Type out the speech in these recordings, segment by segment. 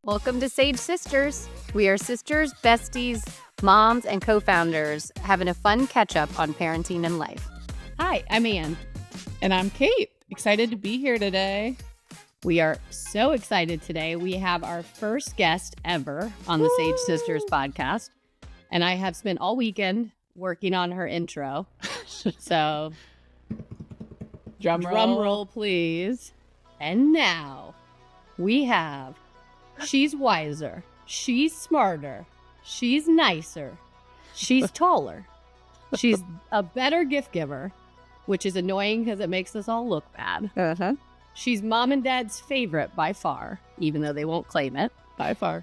Welcome to Sage Sisters. We are sisters, besties, moms, and co-founders having a fun catch-up on parenting and life. Hi, I'm Ann. And I'm Kate. Excited to be here today. We are so excited today. We have our first guest ever on the Sage Sisters podcast. And I have spent all weekend working on her intro. So drum roll, please. And now we have... She's wiser. She's smarter. She's nicer. She's taller. She's a better gift giver, which is annoying because it makes us all look bad. She's mom and dad's favorite by far, even though they won't claim it. By far.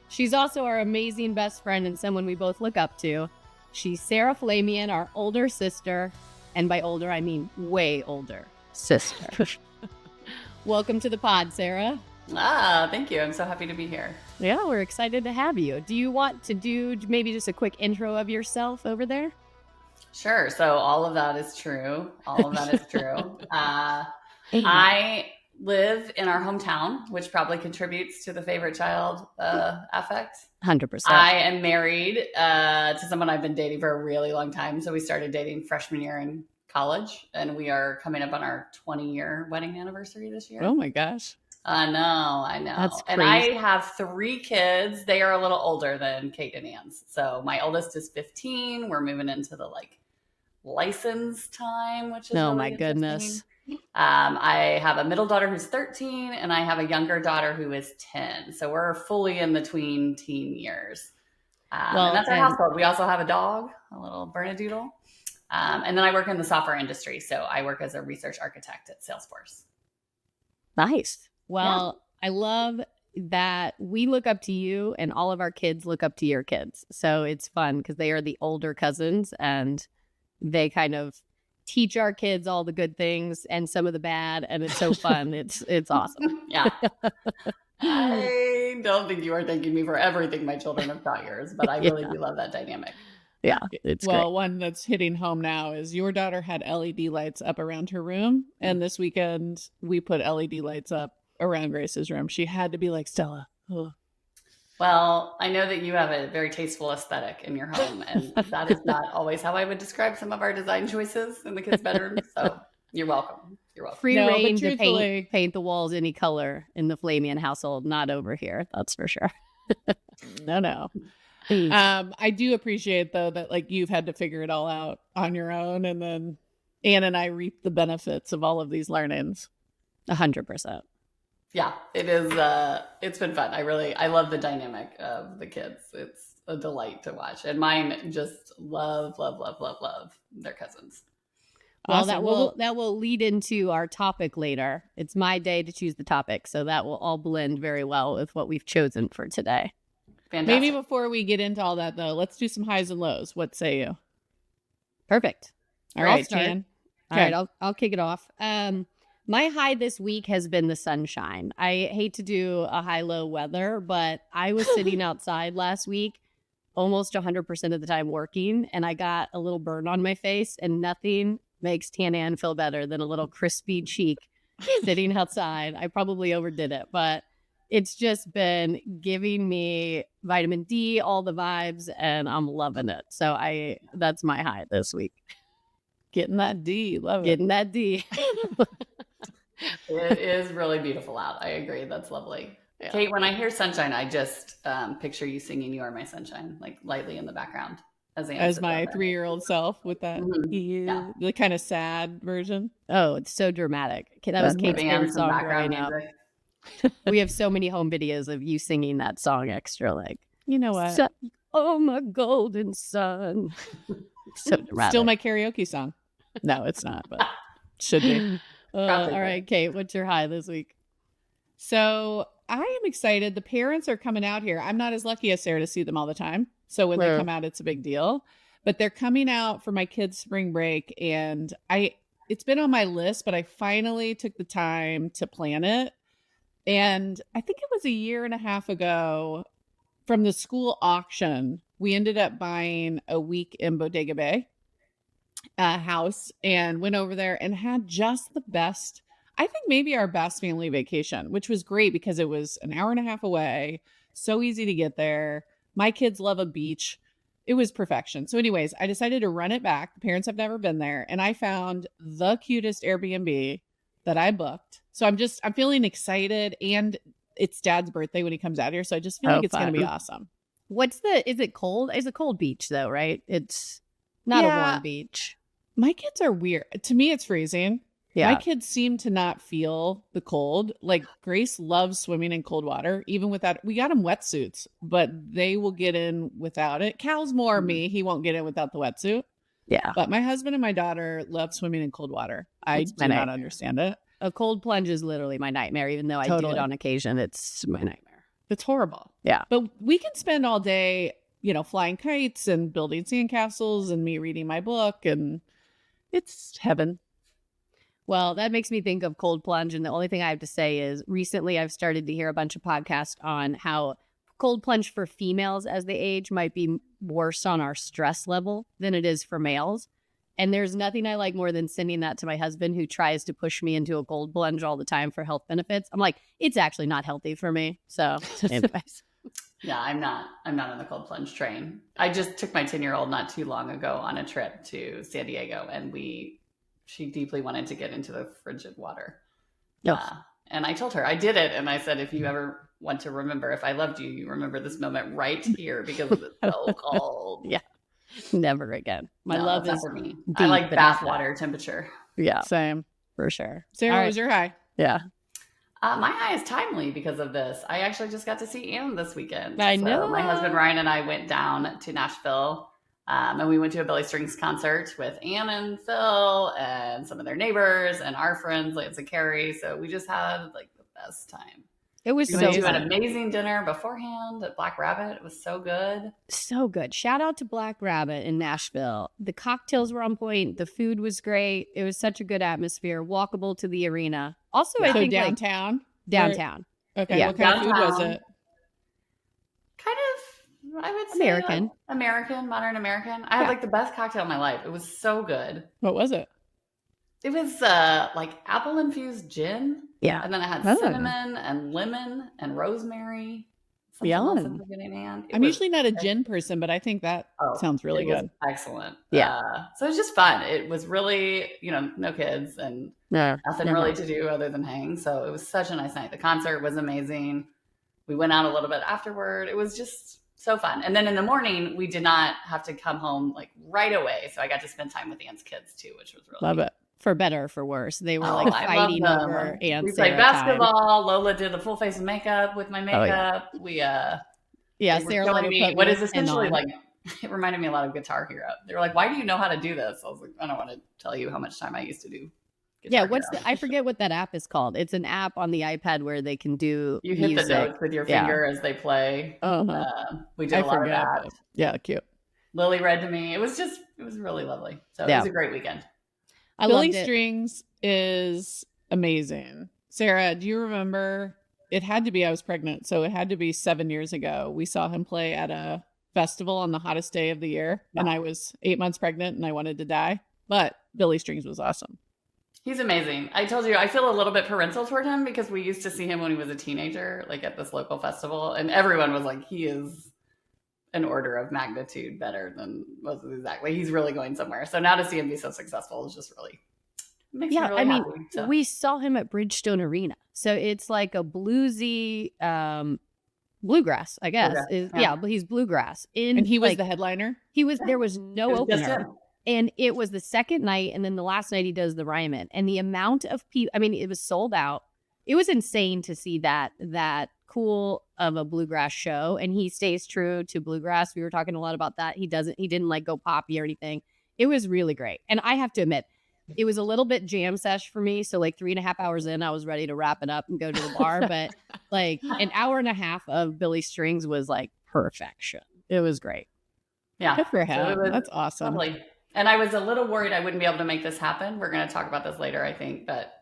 She's also our amazing best friend and someone we both look up to. She's Sarah Flamian, our older sister. And by older, I mean way older sister. Welcome to the pod, Sarah. Thank you. I'm so happy to be here. Yeah, we're excited to have you. Do you want to do maybe just a quick intro of yourself over there? Sure. So all of that is true. I live in our hometown, which probably contributes to the favorite child affect. 100%. I am married to someone I've been dating for a really long time. So we started dating freshman year in college, and we are coming up on our 20-year wedding anniversary this year. Oh my gosh. I know. That's and crazy. I have 3 kids. They are a little older than Kate and Ann's. So my oldest is 15. We're moving into the license time, which is Oh really my interesting. goodness. I have a middle daughter who's 13, and I have a younger daughter who is 10. So we're fully in between teen years. And that's our household. We also have a dog, a little Bernedoodle. And then I work in the software industry. So I work as a research architect at Salesforce. Nice. Well, yeah. I love that we look up to you and all of our kids look up to your kids. So it's fun because they are the older cousins and they kind of teach our kids all the good things and some of the bad. And it's so fun. It's awesome. Yeah. I don't think you are thanking me for everything my children have taught yours, but I really do love that dynamic. Yeah, it's great. One that's hitting home now is your daughter had LED lights up around her room. And this weekend we put LED lights up around Grace's room. She had to be like, Stella. Oh. Well, I know that you have a very tasteful aesthetic in your home, and that is not always how I would describe some of our design choices in the kids' bedroom. So you're welcome. Free reign to paint the walls any color in the Flamian household, not over here. That's for sure. No. I do appreciate though that you've had to figure it all out on your own, and then Ann and I reap the benefits of all of these learnings. 100%. Yeah, it is. It's been fun. I love the dynamic of the kids. It's a delight to watch, and mine just love their cousins. Well, Awesome. that will lead into our topic later. It's my day to choose the topic, so that will all blend very well with what we've chosen for today. Fantastic. Maybe before we get into all that though, let's do some highs and lows. What say you? Perfect. All right, Jan. All right, I'll kick it off. My high this week has been the sunshine. I hate to do a high-low weather, but I was sitting outside last week almost 100% of the time working, and I got a little burn on my face, and nothing makes Tan Ann feel better than a little crispy cheek sitting outside. I probably overdid it, but it's just been giving me vitamin D, all the vibes, and I'm loving it. So that's my high this week. Getting that D. Love it. Getting that D. It is really beautiful out. I agree. That's lovely. Yeah. Kate, when I hear sunshine, I just picture you singing "You Are My Sunshine" lightly in the background as my 3-year-old self with that the kind of sad version. Oh, it's so dramatic. That was Kate's favorite song growing up. We have so many home videos of you singing that song extra, you know what? Oh, my golden sun. So dramatic. Still my karaoke song. No, it's not, but should be. All right, Kate, what's your high this week? So I am excited. The parents are coming out here. I'm not as lucky as Sarah to see them all the time. So when they come out, it's a big deal. But they're coming out for my kids' spring break. And it's been on my list, but I finally took the time to plan it. And I think it was a year and a half ago from the school auction, we ended up buying a week in Bodega Bay house and went over there and had just the best I think maybe our best family vacation, which was great because it was an hour and a half away, so easy to get there. My kids love a beach. It was perfection. So anyways, I decided to run it back. The parents have never been there. And I found the cutest Airbnb that I booked. So I'm feeling excited, and it's Dad's birthday when he comes out here. So I just feel like it's going to be awesome. Is it cold? It's a cold beach though, right? It's not a warm beach. My kids are weird. To me, it's freezing. Yeah. My kids seem to not feel the cold. Like Grace loves swimming in cold water, even without, we got them wetsuits, but they will get in without it. Cal's more me. He won't get in without the wetsuit. Yeah. But my husband and my daughter love swimming in cold water. I do not understand it. A cold plunge is literally my nightmare, even though I do it on occasion. It's my nightmare. It's horrible. Yeah. But we can spend all day, flying kites and building sandcastles and me reading my book, and it's heaven. Well, that makes me think of cold plunge. And the only thing I have to say is recently I've started to hear a bunch of podcasts on how cold plunge for females as they age might be worse on our stress level than it is for males. And there's nothing I like more than sending that to my husband, who tries to push me into a cold plunge all the time for health benefits. I'm like, it's actually not healthy for me. So anyways. Yeah, I'm not on the cold plunge train. I just took my 10-year-old not too long ago on a trip to San Diego, and she deeply wanted to get into the frigid water. And I told her I did it. And I said, if you ever want to remember, if I loved you, you remember this moment right here because it's so cold. Yeah. Never again. My love is for me. I like bath water temperature. Yeah. Same. For sure. Sarah, what was your high? Yeah. My high is timely because of this. I actually just got to see Anne this weekend. I know. My husband Ryan and I went down to Nashville. And we went to a Billy Strings concert with Ann and Phil and some of their neighbors and our friends, Lance and Carrie. So we just had like the best time. It was we went to an amazing dinner beforehand at Black Rabbit. It was so good. So good. Shout out to Black Rabbit in Nashville. The cocktails were on point. The food was great. It was such a good atmosphere. Walkable to the arena. Also, I think downtown. Downtown. Okay. Yeah. What kind of food was it? Kind of. I would say modern American. I had like the best cocktail of my life. It was so good. What was it? It was like apple infused gin. Yeah. And then it had cinnamon and lemon and rosemary. I'm usually not a gin person, but I think that sounds really good. Excellent. Yeah. So it was just fun. It was really, no kids and nothing really to do other than hang. So it was such a nice night. The concert was amazing. We went out a little bit afterward. It was just so fun. And then in the morning, we did not have to come home like right away. So I got to spend time with Ann's kids too, which was really Love it. For better or for worse. They were fighting over Ann's. We played basketball. Lola did the full face of makeup with my makeup. Sarah showing me what is essentially like, it reminded me a lot of Guitar Hero. They were like, why do you know how to do this? I was like, I don't want to tell you how much time I used to do Guitar Hero. I forget what that app is called. It's an app on the iPad where they can do You hit music. the notes with your finger as they play. We did a lot of that. Yeah, cute. Lily read to me. It was really lovely. So it was a great weekend. Billy Strings is amazing. Sarah, do you remember? It had to be, I was pregnant, so it had to be 7 years ago. We saw him play at a festival on the hottest day of the year, and I was 8 months pregnant and I wanted to die. But Billy Strings was awesome. He's amazing. I told you, I feel a little bit parental toward him because we used to see him when he was a teenager, like at this local festival, and everyone was like, he is an order of magnitude better than was exactly. He's really going somewhere. So now to see him be so successful is just really makes me really happy. We saw him at Bridgestone Arena, so it's like a bluesy bluegrass, I guess. But he's bluegrass. And he was the headliner. There was no opener, and it was the second night, and then the last night he does the Ryman, and the amount of people. I mean, it was sold out. It was insane to see that cool of a bluegrass show, and he stays true to bluegrass. We were talking a lot about that. He didn't like go poppy or anything. It was really great. And I have to admit, it was a little bit jam sesh for me. So like 3.5 hours in, I was ready to wrap it up and go to the bar. But like an hour and a half of Billy Strings was like perfection. It was great. Yeah. Good for him. That's awesome. Lovely. And I was a little worried I wouldn't be able to make this happen. We're going to talk about this later, I think. But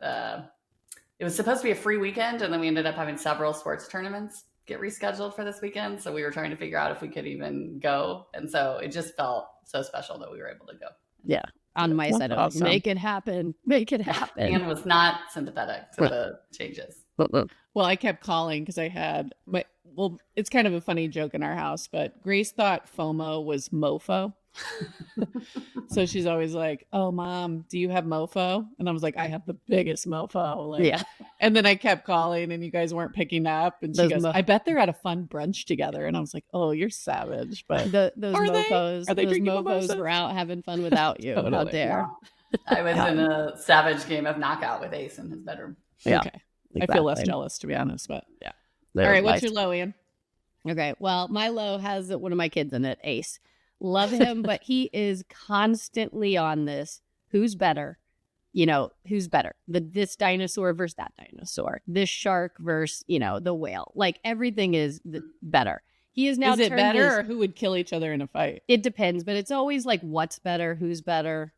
it was supposed to be a free weekend, and then we ended up having several sports tournaments get rescheduled for this weekend. So we were trying to figure out if we could even go. And so it just felt so special that we were able to go. Yeah. on my side of awesome. Make it happen. Make it happen. And was not sympathetic to the changes. Well, I kept calling because I had it's kind of a funny joke in our house, but Grace thought FOMO was mofo. So she's always like, "Oh, Mom, do you have mofo?" And I was like, "I have the biggest mofo." Like, Yeah. And then I kept calling and you guys weren't picking up. And she goes, "I bet they're at a fun brunch together." And I was like, "Oh, you're savage." But those Are they? mofos, Are they those drinking mofos mimosas? were out having fun without you. How Totally. dare. I was in a savage game of knockout with Ace in his bedroom. Yeah. Okay. I feel less jealous, to be honest. But yeah. All right. What's your low, Ian? Okay. Well, my low has one of my kids in it, Ace. Love him, but he is constantly on this. Who's better? Who's better? This dinosaur versus that dinosaur. This shark versus, the whale. Like everything is better. He is now. Is it better or who would kill each other in a fight? It depends, but it's always like what's better, who's better.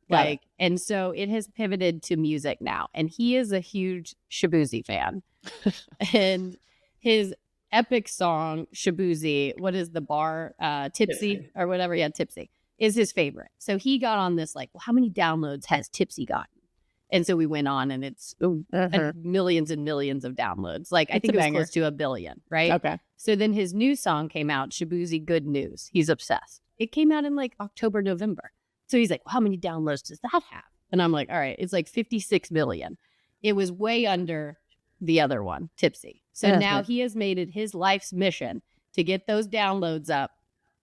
And so it has pivoted to music now. And he is a huge Shabuzi fan. And his epic song, Shabuzi, what is the bar? Tipsy or whatever. Yeah, Tipsy is his favorite. So he got on this like, well, how many downloads has Tipsy gotten? And so we went on and it's millions and millions of downloads. Like I think it was close to 1 billion, right? Okay. So then his new song came out, Shabuzi Good News. He's obsessed. It came out in like October, November. So he's like, well, how many downloads does that have? And I'm like, all right, it's like 56 million. It was way under the other one, Tipsy. So now he has made it his life's mission to get those downloads up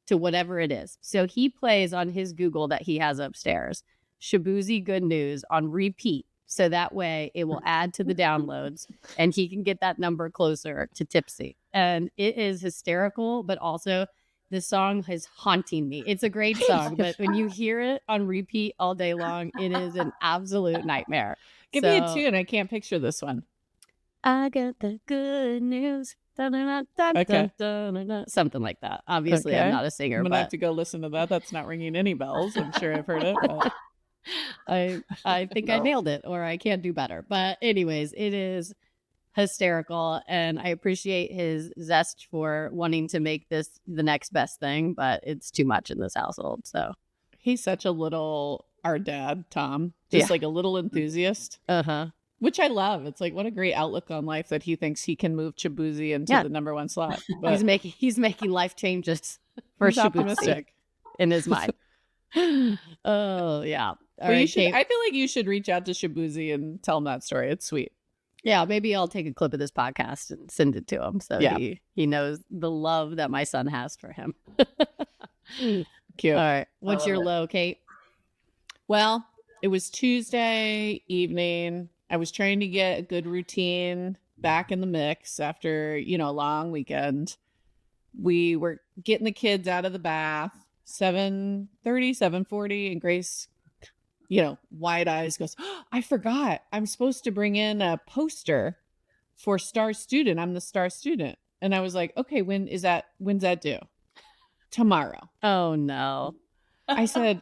to whatever it is. So he plays on his Google that he has upstairs, Shabuzi Good News on repeat. So that way it will add to the downloads and he can get that number closer to Tipsy. And it is hysterical, but also this song is haunting me. It's a great song, but when you hear it on repeat all day long, it is an absolute nightmare. Give me a tune. I can't picture this one. I got the good news. Okay. Something like that. Obviously, I'm not a singer. I'm going to but have to go listen to that. That's not ringing any bells. I'm sure I've heard it. But... I think I nailed it, or I can't do better. But anyways, it is hysterical. And I appreciate his zest for wanting to make this the next best thing. But it's too much in this household. So he's such a little, our dad, Tom, just like a little enthusiast. Which I love. It's like, what a great outlook on life that he thinks he can move Shabuzi into the number one slot. But he's making life changes for Shabuzi in his mind. Oh, yeah. I feel like you should reach out to Shabuzi and tell him that story. It's sweet. Yeah, maybe I'll take a clip of this podcast and send it to him so he knows the love that my son has for him. Cute. All right. What's your low, Kate? Well, it was Tuesday evening. I was trying to get a good routine back in the mix after, a long weekend. We were getting the kids out of the bath, 7:30, 7:40, and Grace, wide eyes goes, oh, I forgot. I'm supposed to bring in a poster for Star Student. I'm the Star Student. And I was like, okay, when's that due? Tomorrow. Oh, no. I said,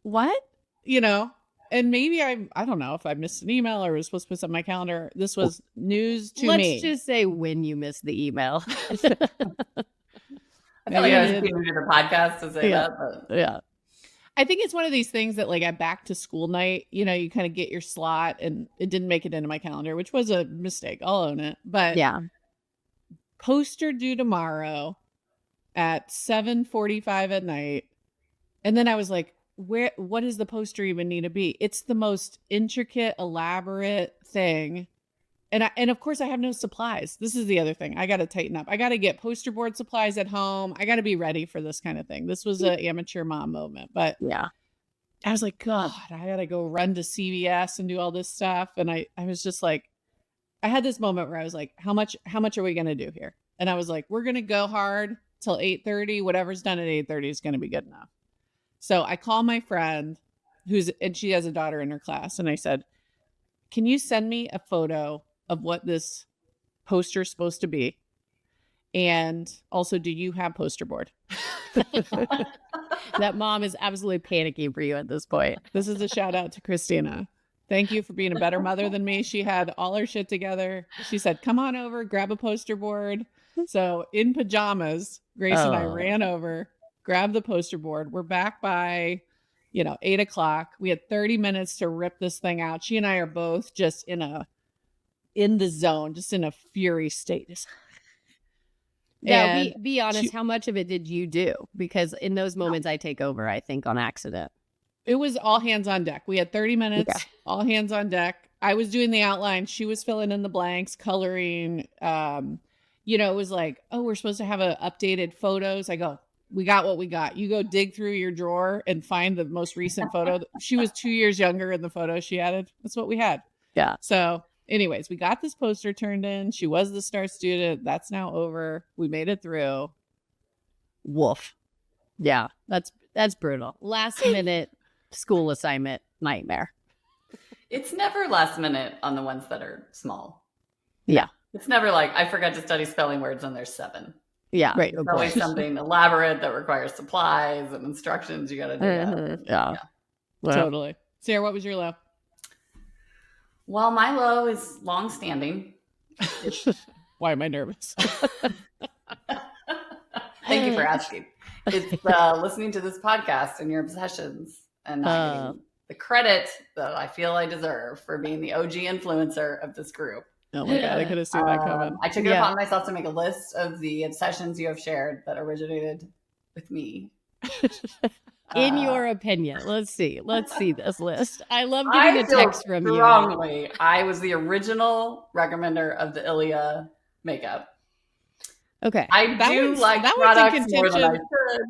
what? And maybe I don't know if I missed an email or was supposed to put something on my calendar. This was news to me. Let's just say when you missed the email. I feel like I was speaking to the podcast to say that. But. Yeah. I think it's one of these things that like at back to school night, you kind of get your slot and it didn't make it into my calendar, which was a mistake. I'll own it. But yeah. Poster due tomorrow at 7:45 at night. And then I was like, what does the poster even need to be? It's the most intricate, elaborate thing. And of course I have no supplies. This is the other thing. I got to tighten up. I got to get poster board supplies at home. I got to be ready for this kind of thing. This was an amateur mom moment, but yeah, I was like, God, I got to go run to CVS and do all this stuff. And I was just like, I had this moment where I was like, how much are we going to do here? And I was like, we're going to go hard till 8:30. Whatever's done at 8:30 is going to be good enough. So I call my friend and she has a daughter in her class. And I said, can you send me a photo of what this poster is supposed to be? And also, do you have poster board? That mom is absolutely panicking for you at this point. This is a shout out to Christina. Thank you for being a better mother than me. She had all her shit together. She said, come on over, grab a poster board. So in pajamas, Grace and I ran over, grabbed the poster board. We're back by 8:00. We had 30 minutes to rip this thing out. She and I are both just in the zone, just in a fury state. Now, be honest, how much of it did you do? Because in those moments I take over, I think, on accident. It was all hands on deck. We had 30 minutes, all hands on deck. I was doing the outline. She was filling in the blanks, coloring. It was like, oh, we're supposed to have updated photos. I go, we got what we got. You go dig through your drawer and find the most recent photo. She was 2 years younger in the photo she added. That's what we had. Yeah. So anyways, we got this poster turned in. She was the star student. That's now over. We made it through. Woof. Yeah, that's brutal. Last minute school assignment nightmare. It's never last minute on the ones that are small. Yeah. It's never like, I forgot to study spelling words and there's 7. Yeah. Right. It's always something elaborate that requires supplies and instructions you got to do. Yeah. Well, totally. Sarah, what was your low? Well, my low is long-standing. Why am I nervous? Thank you for asking. It's listening to this podcast and your obsessions and not getting the credit that I feel I deserve for being the OG influencer of this group. Oh my God, I could have seen that coming. I took it upon myself to make a list of the obsessions you have shared that originated with me. In your opinion, let's see this list. I love getting a text from you. Strongly, I was the original recommender of the Ilia makeup. Okay, I do like products more than I should.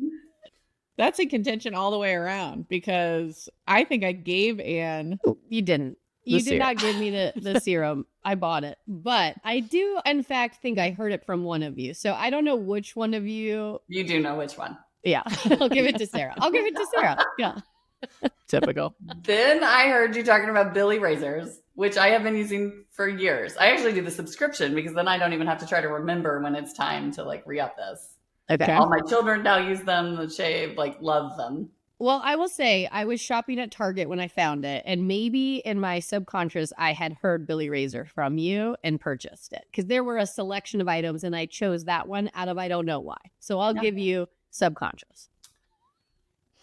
That's in contention all the way around because I think I gave Anne. You didn't. You did not give me the serum. I bought it. But I do, in fact, think I heard it from one of you. So I don't know which one of you. You do know which one. Yeah. I'll give it to Sarah. Yeah. Typical. Then I heard you talking about Billy razors, which I have been using for years. I actually do the subscription because then I don't even have to try to remember when it's time to re-up this. Okay. All my children now use them, the shave, love them. Well, I will say I was shopping at Target when I found it, and maybe in my subconscious, I had heard Billy Razor from you and purchased it because there were a selection of items, and I chose that one out of I don't know why. So I'll give you subconscious.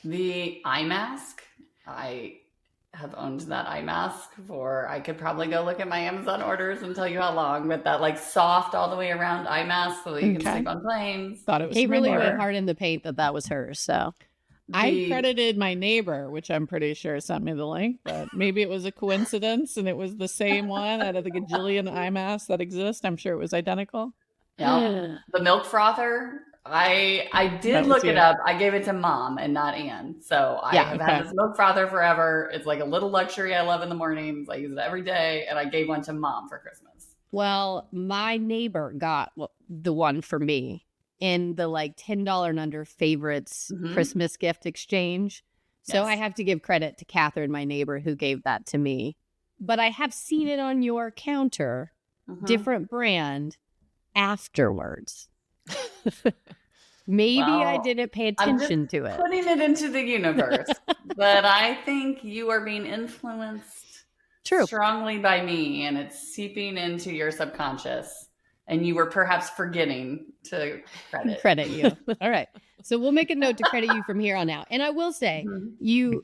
The eye mask, I have owned that eye mask for, I could probably go look at my Amazon orders and tell you how long, but that soft all the way around eye mask so that you can sleep on planes. Thought it was he really went hard in the paint that was hers, so. I credited my neighbor, which I'm pretty sure sent me the link, but maybe it was a coincidence and it was the same one out of the gajillion eye masks that exist. I'm sure it was identical. Yeah. The milk frother, I did look it up. I gave it to Mom and not Anne. So I have had this milk frother forever. It's like a little luxury I love in the mornings. I use it every day. And I gave one to Mom for Christmas. Well, my neighbor got the one for me in the $10 and under favorites Christmas gift exchange. So I have to give credit to Catherine, my neighbor, who gave that to me. But I have seen it on your counter, different brand, afterwards. Maybe I didn't pay attention to it. Putting it into the universe. But I think you are being influenced strongly by me, and it's seeping into your subconscious. And you were perhaps forgetting to credit you. All right. So we'll make a note to credit you from here on out. And I will say, you've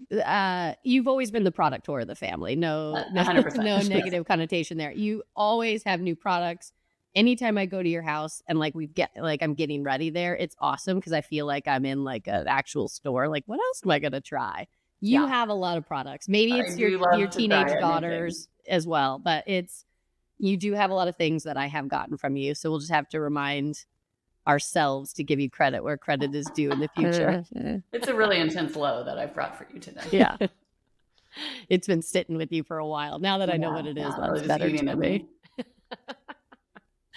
always been the producteur of the family. No negative connotation there. You always have new products. Anytime I go to your house and I'm getting ready there, it's awesome because I feel like I'm in an actual store. What else am I going to try? You have a lot of products. Maybe it's your teenage daughters as well, but you do have a lot of things that I have gotten from you. So we'll just have to remind ourselves to give you credit where credit is due in the future. It's a really intense low that I've brought for you today. Yeah. It's been sitting with you for a while. Now that I know what it is, that's better to me.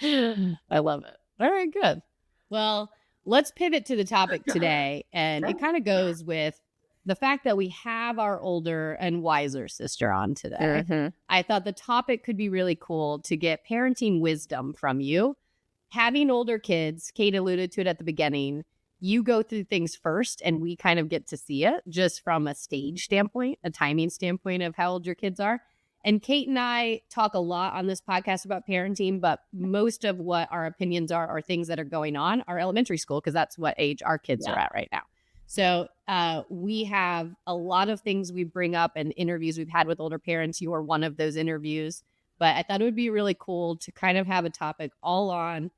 I love it. All right, good. Well, let's pivot to the topic today. And it kind of goes with the fact that we have our older and wiser sister on today. I thought the topic could be really cool to get parenting wisdom from you. Having older kids, Kate alluded to it at the beginning, you go through things first and we kind of get to see it just from a stage standpoint, a timing standpoint of how old your kids are. And Kate and I talk a lot on this podcast about parenting, but most of what our opinions are things that are going on are elementary school because that's what age our kids are at right now. So we have a lot of things we bring up and interviews we've had with older parents. You are one of those interviews. But I thought it would be really cool to kind of have a topic all on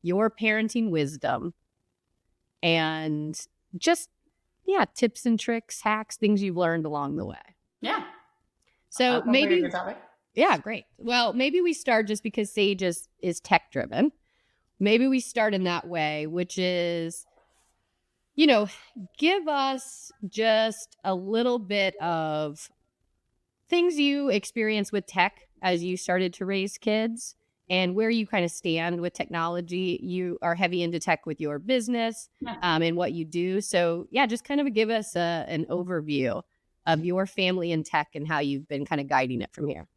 your parenting wisdom and just, tips and tricks, hacks, things you've learned along the way. Yeah. So maybe, yeah, great. Well, maybe we start just because Sage is tech driven. Maybe we start in that way, which is, give us just a little bit of things you experience with tech as you started to raise kids and where you kind of stand with technology. You are heavy into tech with your business and what you do. So just kind of give us an overview of your family in tech and how you've been kind of guiding it from here.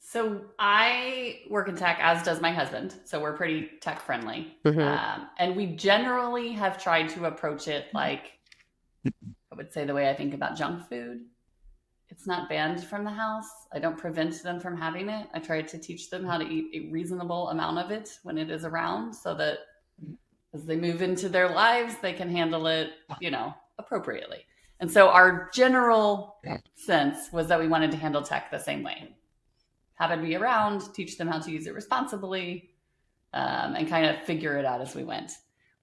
So I work in tech, as does my husband. So we're pretty tech friendly. And we generally have tried to approach it like, I would say the way I think about junk food. It's not banned from the house. I don't prevent them from having it. I try to teach them how to eat a reasonable amount of it when it is around so that as they move into their lives, they can handle it, appropriately. And so our general sense was that we wanted to handle tech the same way. Have it be around, teach them how to use it responsibly, and kind of figure it out as we went.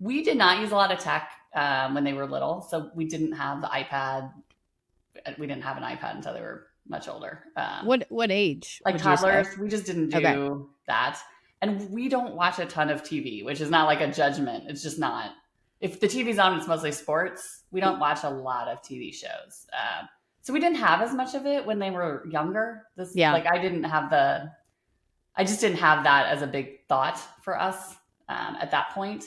We did not use a lot of tech when they were little. So we didn't have the iPad. We didn't have an iPad until they were much older. What age? Like toddlers. We just didn't do that. And we don't watch a ton of TV, which is not like a judgment. It's just not. If the TV's on, it's mostly sports. We don't watch a lot of TV shows. So we didn't have as much of it when they were younger. Like I just didn't have that as a big thought for us at that point.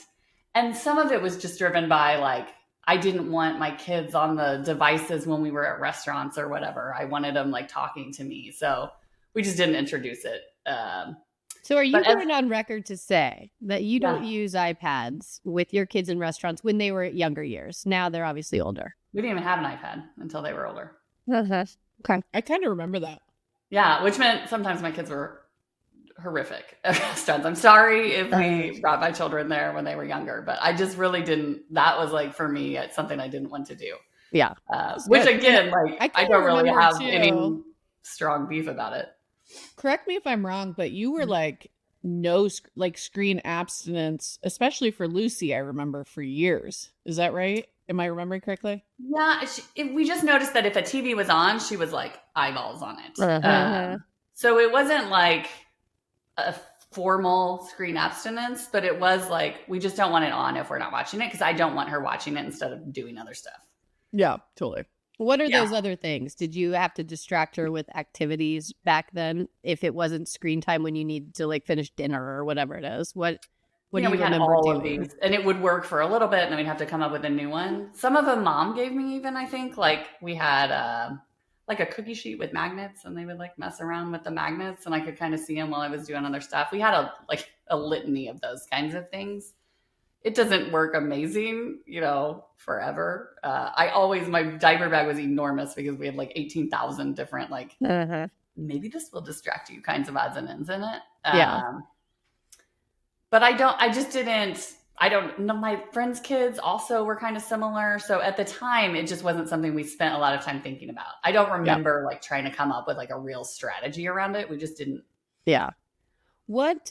And some of it was just driven by like, I didn't want my kids on the devices when we were at restaurants or whatever. I wanted them like talking to me. So we just didn't introduce it. So are you going on record to say that you don't use iPads with your kids in restaurants when they were at younger years? Now they're obviously older. We didn't even have an iPad until they were older. Okay. I kind of remember that. Yeah, which meant sometimes my kids were horrific at restaurants. I'm sorry if we brought my children there when they were younger, but I just really didn't. That was like, for me, it's something I didn't want to do. Yeah. Which again, like I don't really have any strong beef about it. Correct me if I'm wrong, but you were like screen abstinence, especially for Lucy, I remember, for years. Is that right? Am I remembering correctly? Yeah. We just noticed that if a TV was on, she was like eyeballs on it. So it wasn't like a formal screen abstinence, but it was like, we just don't want it on if we're not watching it because I don't want her watching it instead of doing other stuff. Yeah, totally. What are those other things? Did you have to distract her with activities back then if it wasn't screen time when you needed to like finish dinner or whatever it is? What do you remember doing? Of these, and it would work for a little bit and then we'd have to come up with a new one. Some of them mom gave me even, I think, like we had like a cookie sheet with magnets and they would like mess around with the magnets and I could kind of see them while I was doing other stuff. We had a litany of those kinds of things. It doesn't work amazing, forever. My diaper bag was enormous because we had like 18,000 different, like, maybe this will distract you kinds of odds and ends in it. But my friends' kids also were kind of similar. So at the time, it just wasn't something we spent a lot of time thinking about. I don't remember like trying to come up with like a real strategy around it. We just didn't. Yeah. What,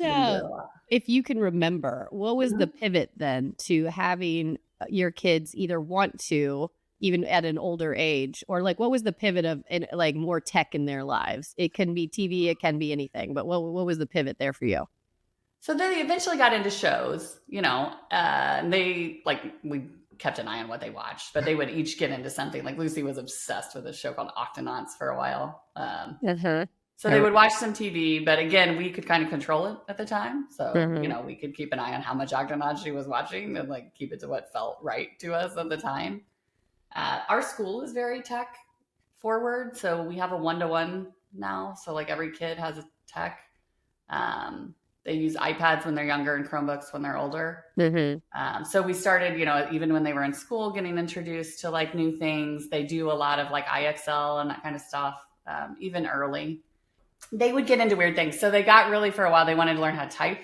if you can remember, what was the pivot then to having your kids either want to, even at an older age, or like what was the pivot of like more tech in their lives? It can be TV, it can be anything, but what was the pivot there for you? So they eventually got into shows, and we kept an eye on what they watched, but they would each get into something. Like Lucy was obsessed with a show called Octonauts for a while. So they would watch some TV, but again, we could kind of control it at the time. So, we could keep an eye on how much Octonauts she was watching and like keep it to what felt right to us at the time. Our school is very tech forward. So we have a 1-to-1 now. So like every kid has a tech. They use iPads when they're younger and Chromebooks when they're older. So we started, even when they were in school, getting introduced to like new things. They do a lot of like IXL and that kind of stuff, even early. They would get into weird things. So they got really, for a while, they wanted to learn how to type.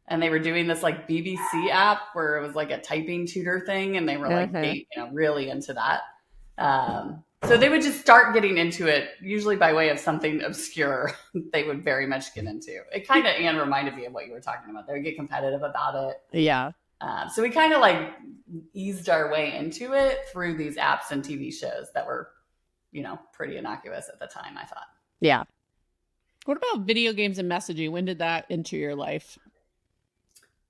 and they were doing this like BBC app where it was like a typing tutor thing, and they were like really into that. So they would just start getting into it, usually by way of something obscure they would very much get into. It kind of, Anne, reminded me of what you were talking about. They would get competitive about it. Yeah. So we kind of like eased our way into it through these apps and TV shows that were, pretty innocuous at the time, I thought. Yeah. What about video games and messaging? When did that enter your life?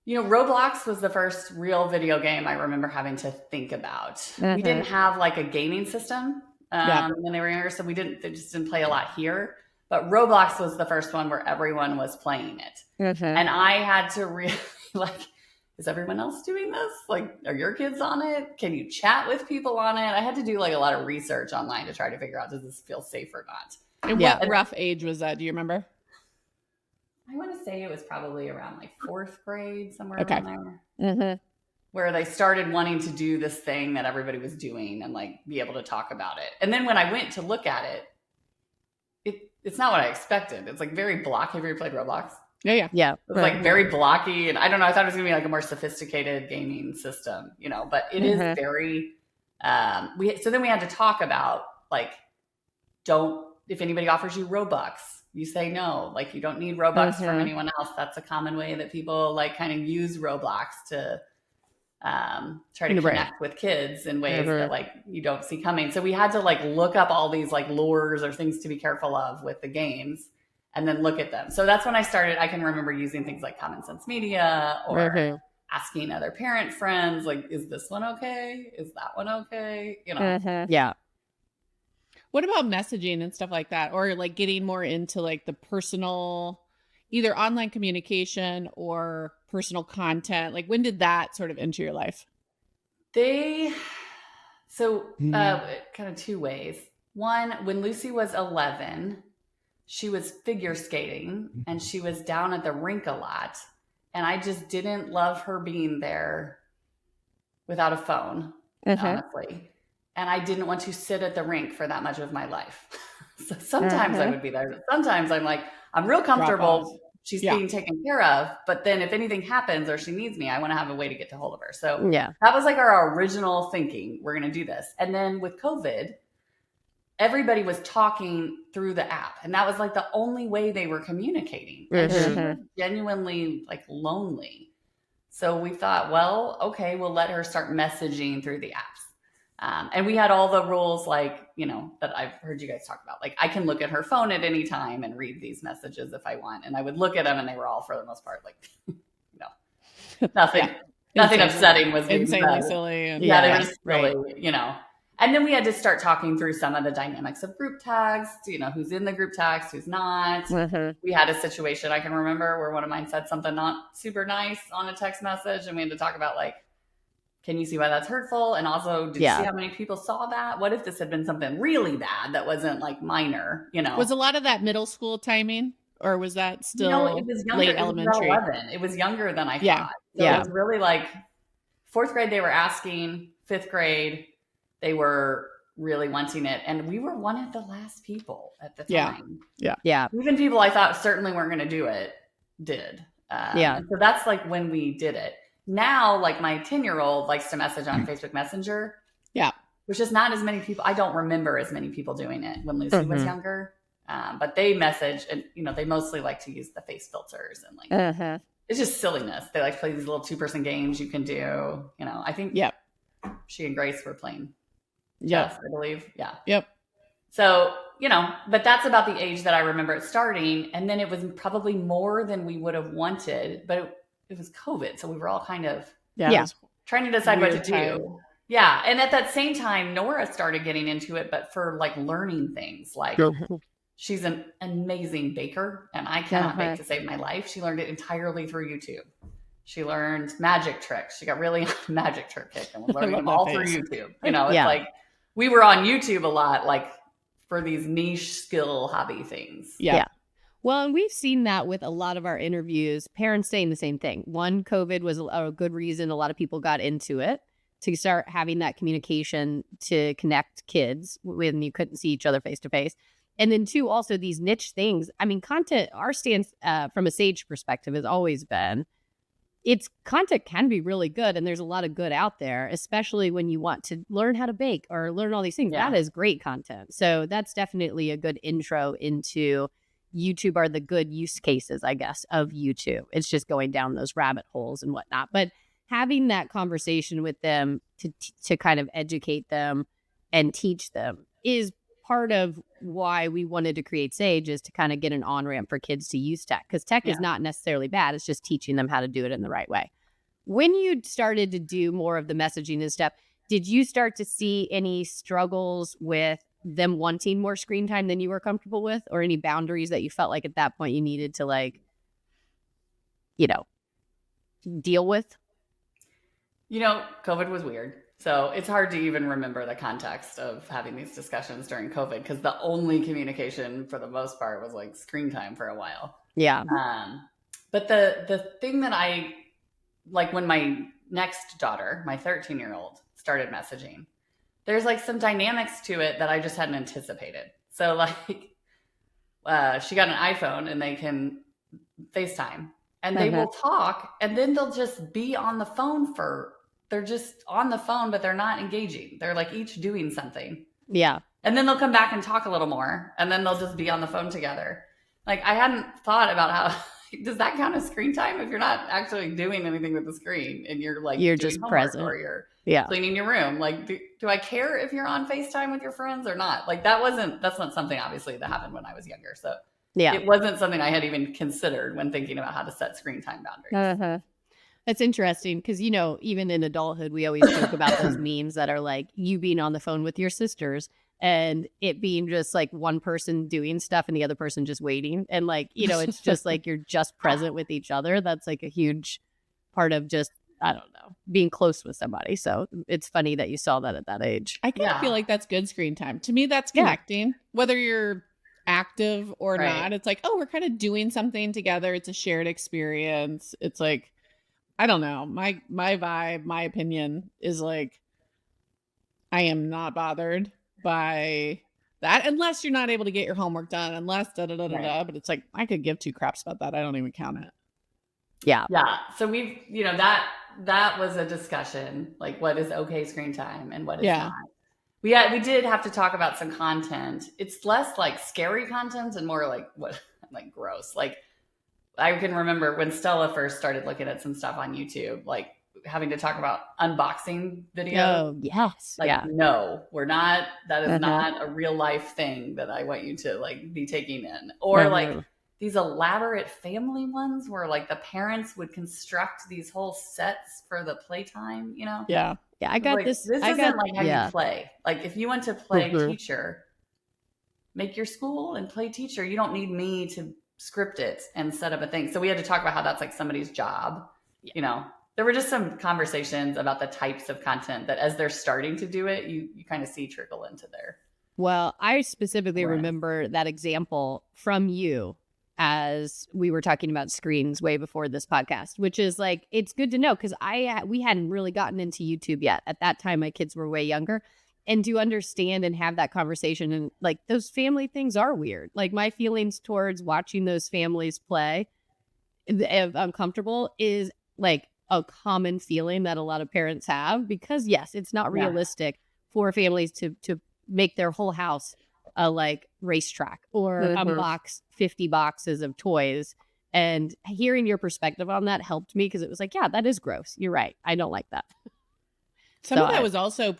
Roblox was the first real video game I remember having to think about. We didn't have like a gaming system when they were younger, so they just didn't play a lot here. But Roblox was the first one where everyone was playing it. And I had to really is everyone else doing this? Like, are your kids on it? Can you chat with people on it? I had to do like a lot of research online to try to figure out, does this feel safe or not? And what rough age was that? Do you remember? I want to say it was probably around like 4th grade, somewhere around there. Where they started wanting to do this thing that everybody was doing and like be able to talk about it. And then when I went to look at it, it's not what I expected. It's like very blocky. Have you ever played Roblox? Yeah. It's like very blocky. And I don't know, I thought it was going to be like a more sophisticated gaming system, but it is very, so then we had to talk about like, if anybody offers you Robux, you say no. Like, you don't need Robux from anyone else. That's a common way that people like kind of use Roblox to try to connect with kids in ways that like you don't see coming. So we had to like look up all these like lures or things to be careful of with the games and then look at them. So that's when I started. I can remember using things like Common Sense Media or asking other parent friends, like, is this one okay? Is that one okay? Yeah. What about messaging and stuff like that? Or like getting more into like the personal, either online communication or personal content? Like, when did that sort of enter your life? Kind of 2 ways. One, when Lucy was 11, she was figure skating and she was down at the rink a lot. And I just didn't love her being there without a phone, honestly. And I didn't want to sit at the rink for that much of my life. So sometimes I would be there. Sometimes I'm like, I'm real comfortable. She's being taken care of. But then if anything happens or she needs me, I want to have a way to get a hold of her. So that was like our original thinking. We're going to do this. And then with COVID, everybody was talking through the app. And that was like the only way they were communicating. And she was genuinely like lonely. So we thought, well, okay, we'll let her start messaging through the apps. And we had all the rules like, that I've heard you guys talk about. Like, I can look at her phone at any time and read these messages if I want. And I would look at them and they were all, for the most part, like, nothing upsetting was being insanely said. silly. And they were silly, And then we had to start talking through some of the dynamics of group text, who's in the group text, who's not. We had a situation I can remember where one of mine said something not super nice on a text message. And we had to talk about like, can you see why that's hurtful? And also, did you see how many people saw that? What if this had been something really bad that wasn't like minor, Was a lot of that middle school timing, or was that still it was younger. Late elementary? It was younger than I thought. So it was really like 4th grade, they were asking. 5th grade, they were really wanting it. And we were one of the last people at the time. Yeah. Even people I thought certainly weren't going to do it did. And so that's like when we did it. Now, like my 10-year-old likes to message on Facebook Messenger. Yeah. Which is not as many people. I don't remember as many people doing it when Lucy was younger. But they message and, they mostly like to use the face filters and like, it's just silliness. They like to play these little 2-person games you can do. I think she and Grace were playing chess, I believe. Yeah. Yep. So, but that's about the age that I remember it starting. And then it was probably more than we would have wanted, but it was COVID. So we were all kind of trying to decide what to do. Yeah. And at that same time, Nora started getting into it, but for like learning things. Like she's an amazing baker and I cannot bake to save my life. She learned it entirely through YouTube. She learned magic tricks. She got really into magic trick kick and was learning them all through YouTube. It's like we were on YouTube a lot, like for these niche skill hobby things. Yeah. Well, and we've seen that with a lot of our interviews, parents saying the same thing. One, COVID was a good reason a lot of people got into it, to start having that communication to connect kids when you couldn't see each other face to face. And then 2, also these niche things. I mean, content, our stance from a Sage perspective has always been its content can be really good, and there's a lot of good out there, especially when you want to learn how to bake or learn all these things. Yeah. That is great content. So that's definitely a good intro into YouTube, are the good use cases, I guess, of YouTube. It's just going down those rabbit holes and whatnot. But having that conversation with them to kind of educate them and teach them is part of why we wanted to create Sage, is to kind of get an on-ramp for kids to use tech, because tech is not necessarily bad. It's just teaching them how to do it in the right way. When you started to do more of the messaging and stuff, did you start to see any struggles with them wanting more screen time than you were comfortable with, or any boundaries that you felt like at that point you needed to, like, you know, deal with? You know, COVID was weird. So it's hard to even remember the context of having these discussions during COVID, because the only communication for the most part was like screen time for a while. Yeah. But the thing that I like, when my next daughter, my 13-year-old, started messaging, there's like some dynamics to it that I just hadn't anticipated. So like, she got an iPhone and they can FaceTime, and they will talk, and then they'll just be on the phone they're just on the phone, but they're not engaging. They're like each doing something. Yeah. And then they'll come back and talk a little more, and then they'll just be on the phone together. Like, I hadn't thought about how, does that count as screen time if you're not actually doing anything with the screen and you're like, you're doing just homework, present, or you're cleaning your room? Like, do I care if you're on FaceTime with your friends or not? Like, that's not something obviously that happened when I was younger. So it wasn't something I had even considered when thinking about how to set screen time boundaries. That's interesting, because, you know, even in adulthood, we always joke about those memes that are like you being on the phone with your sisters and it being just like one person doing stuff and the other person just waiting. And like, you know, it's just like you're just present with each other. That's like a huge part of just, I don't know, being close with somebody. So it's funny that you saw that at that age. I kind of feel like that's good screen time. To me, that's connecting, whether you're active or not. It's like, oh, we're kind of doing something together. It's a shared experience. It's like, I don't know. My vibe, my opinion is like, I am not bothered by that unless you're not able to get your homework done, unless but it's like, I could give two craps about that. I don't even count it. Yeah. Yeah. So we've, you know, that was a discussion, like what is okay screen time and what is not. We did have to talk about some content. It's less like scary content and more like like gross. Like, I can remember when Stella first started looking at some stuff on YouTube, like having to talk about unboxing videos. Oh, yes. Like, no, we're not. That is not a real life thing that I want you to like be taking in. Or like these elaborate family ones where like the parents would construct these whole sets for the playtime, you know? Yeah. Yeah. I got like, this. This isn't like how you play. Like, if you want to play teacher, make your school and play teacher. You don't need me to script it and set up a thing. So we had to talk about how that's like somebody's job. You know, there were just some conversations about the types of content that as they're starting to do it, you kind of see trickle into there. Well, I specifically remember that example from you as we were talking about screens way before this podcast, which is like, it's good to know, because we hadn't really gotten into YouTube yet. At that time, my kids were way younger. And to understand and have that conversation, and like, those family things are weird. Like, my feelings towards watching those families play of uncomfortable is like a common feeling that a lot of parents have, because yes, it's not realistic for families to make their whole house a like racetrack or unbox 50 boxes of toys. And hearing your perspective on that helped me, because it was like, yeah, that is gross. You're right. I don't like that. Some of that was also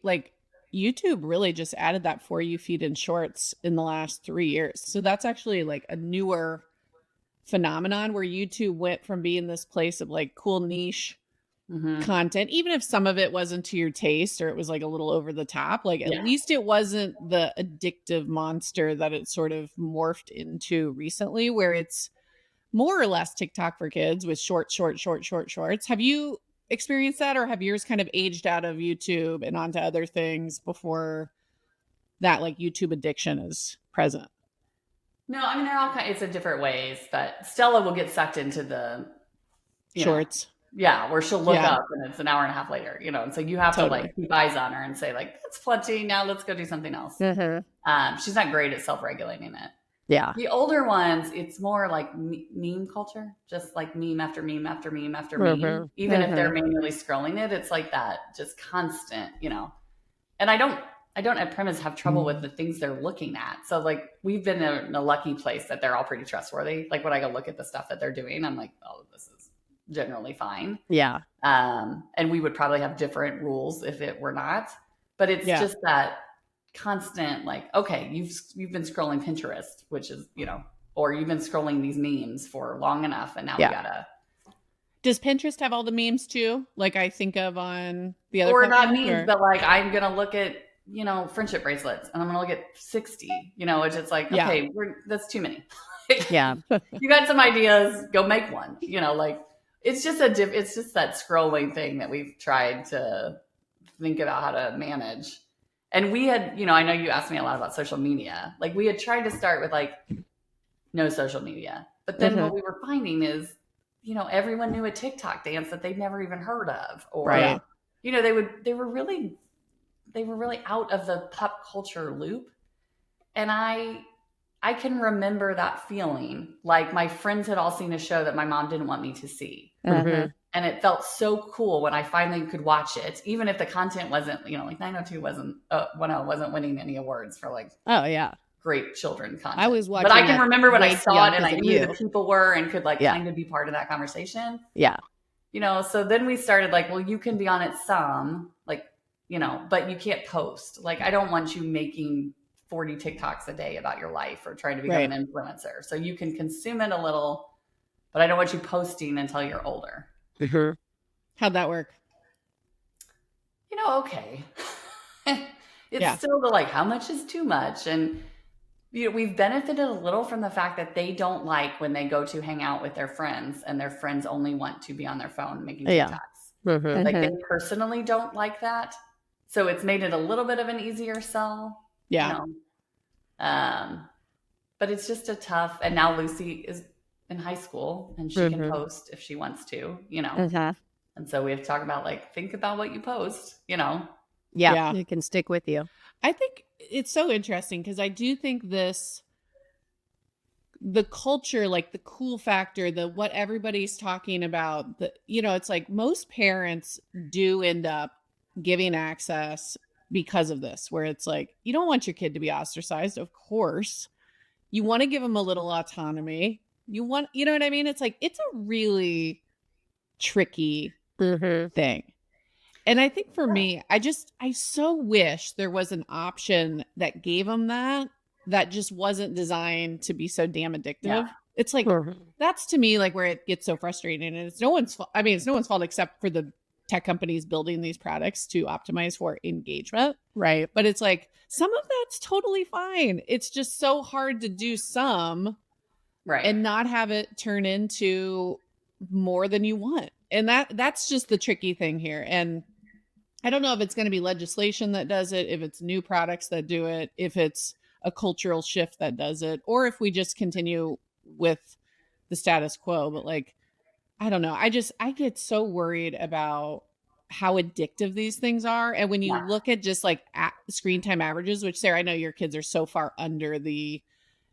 like YouTube really just added that For You feed in shorts in the last 3 years. So that's actually like a newer phenomenon where YouTube went from being this place of like cool niche content, even if some of it wasn't to your taste or it was like a little over the top, like at least it wasn't the addictive monster that it sort of morphed into recently, where it's more or less TikTok for kids with shorts. Have you experienced that, or have yours kind of aged out of YouTube and onto other things before that like YouTube addiction is present? No, I mean, they're all it's in different ways, but Stella will get sucked into the shorts. Yeah, where she'll look up and it's an hour and a half later, you know, and so you have to like keep eyes on her and say like, that's plenty, now let's go do something else. She's not great at self-regulating it. Yeah. The older ones, it's more like meme culture, just like meme after meme after meme after meme. Even if they're manually scrolling it, it's like that, just constant, And I don't at premise have trouble with the things they're looking at. So like we've been in a lucky place that they're all pretty trustworthy. Like when I go look at the stuff that they're doing, I'm like, oh, this is generally fine. Yeah. And we would probably have different rules if it were not. But it's just that constant, like, okay, you've been scrolling Pinterest, which is, or you've been scrolling these memes for long enough, and now we gotta. Does Pinterest have all the memes too? Like I think of on the other, or not memes, but like I'm gonna look at friendship bracelets, and I'm gonna look at 60. Which it's like, okay, that's too many. Yeah, you got some ideas, go make one. Like it's just it's just that scrolling thing that we've tried to think about how to manage. And we had, I know you asked me a lot about social media. Like we had tried to start with like no social media. But then what we were finding is, everyone knew a TikTok dance that they'd never even heard of. Or, they were really out of the pop culture loop. And I can remember that feeling. Like my friends had all seen a show that my mom didn't want me to see. And it felt so cool when I finally could watch it, even if the content wasn't, like 902 wasn't winning any awards for like, great children content. I was watching, but I can remember when I saw it and I knew the the people were and could like kind of be part of that conversation. Yeah. So then we started like, well, you can be on it some, like, but you can't post. Like, I don't want you making 40 TikToks a day about your life or trying to become an influencer. So you can consume it a little, but I don't want you posting until you're older. How'd that work? Okay. It's still the like, how much is too much? And, we've benefited a little from the fact that they don't like when they go to hang out with their friends and their friends only want to be on their phone making TikToks. Like they personally don't like that. So it's made it a little bit of an easier sell. Yeah. But it's just a tough, and now Lucy is in high school and she can post if she wants to, And so we have to talk about like, think about what you post, Yeah, it can stick with you. I think it's so interesting because I do think the culture, like the cool factor, what everybody's talking about, it's like most parents do end up giving access because of this, where it's like, you don't want your kid to be ostracized. Of course, you want to give them a little autonomy. You know what I mean? It's like, it's a really tricky thing. And I think for me, I so wish there was an option that gave them that just wasn't designed to be so damn addictive. Yeah. It's like, that's to me, like where it gets so frustrating. And it's no one's fault. I mean, it's no one's fault except for the tech companies building these products to optimize for engagement. Right. But it's like, some of that's totally fine. It's just so hard to do some and not have it turn into more than you want. And that's just the tricky thing here. And I don't know if it's going to be legislation that does it, if it's new products that do it, if it's a cultural shift that does it, or if we just continue with the status quo. But like, I don't know. I get so worried about how addictive these things are. And when you look at just like screen time averages, which Sarah, I know your kids are so far under the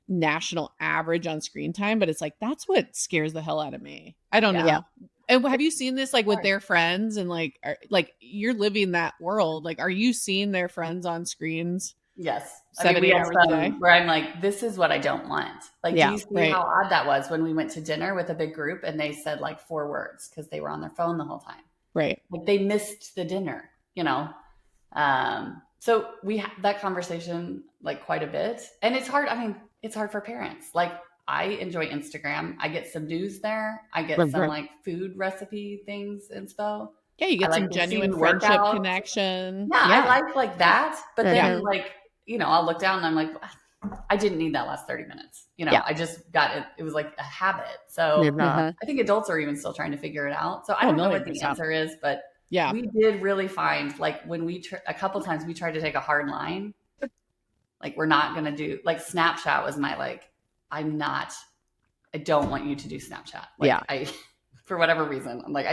national average on screen time, but it's like, that's what scares the hell out of me. I don't know. Yeah. And have you seen this like with their friends and like, you're living that world? Like, are you seeing their friends on screens? Yes. 70 hours a day? Where I'm like, this is what I don't want. Like, do you see how odd that was when we went to dinner with a big group and they said like 4 words because they were on their phone the whole time. Right. Like they missed the dinner, So we had that conversation like quite a bit, and it's hard. I mean, it's hard for parents. Like, I enjoy Instagram. I get some news there. I get some like food recipe things, inspo. Yeah, you get some genuine friendship connection. Yeah, I like that. But then like, I'll look down and I'm like, I didn't need that last 30 minutes. I just got it. It was like a habit. So I think adults are even still trying to figure it out. So I don't know what the answer is, but we did really find like when we, a couple times we tried to take a hard line. Like, we're not going to do like Snapchat was my, like, I don't want you to do Snapchat. Like, for whatever reason, I'm like,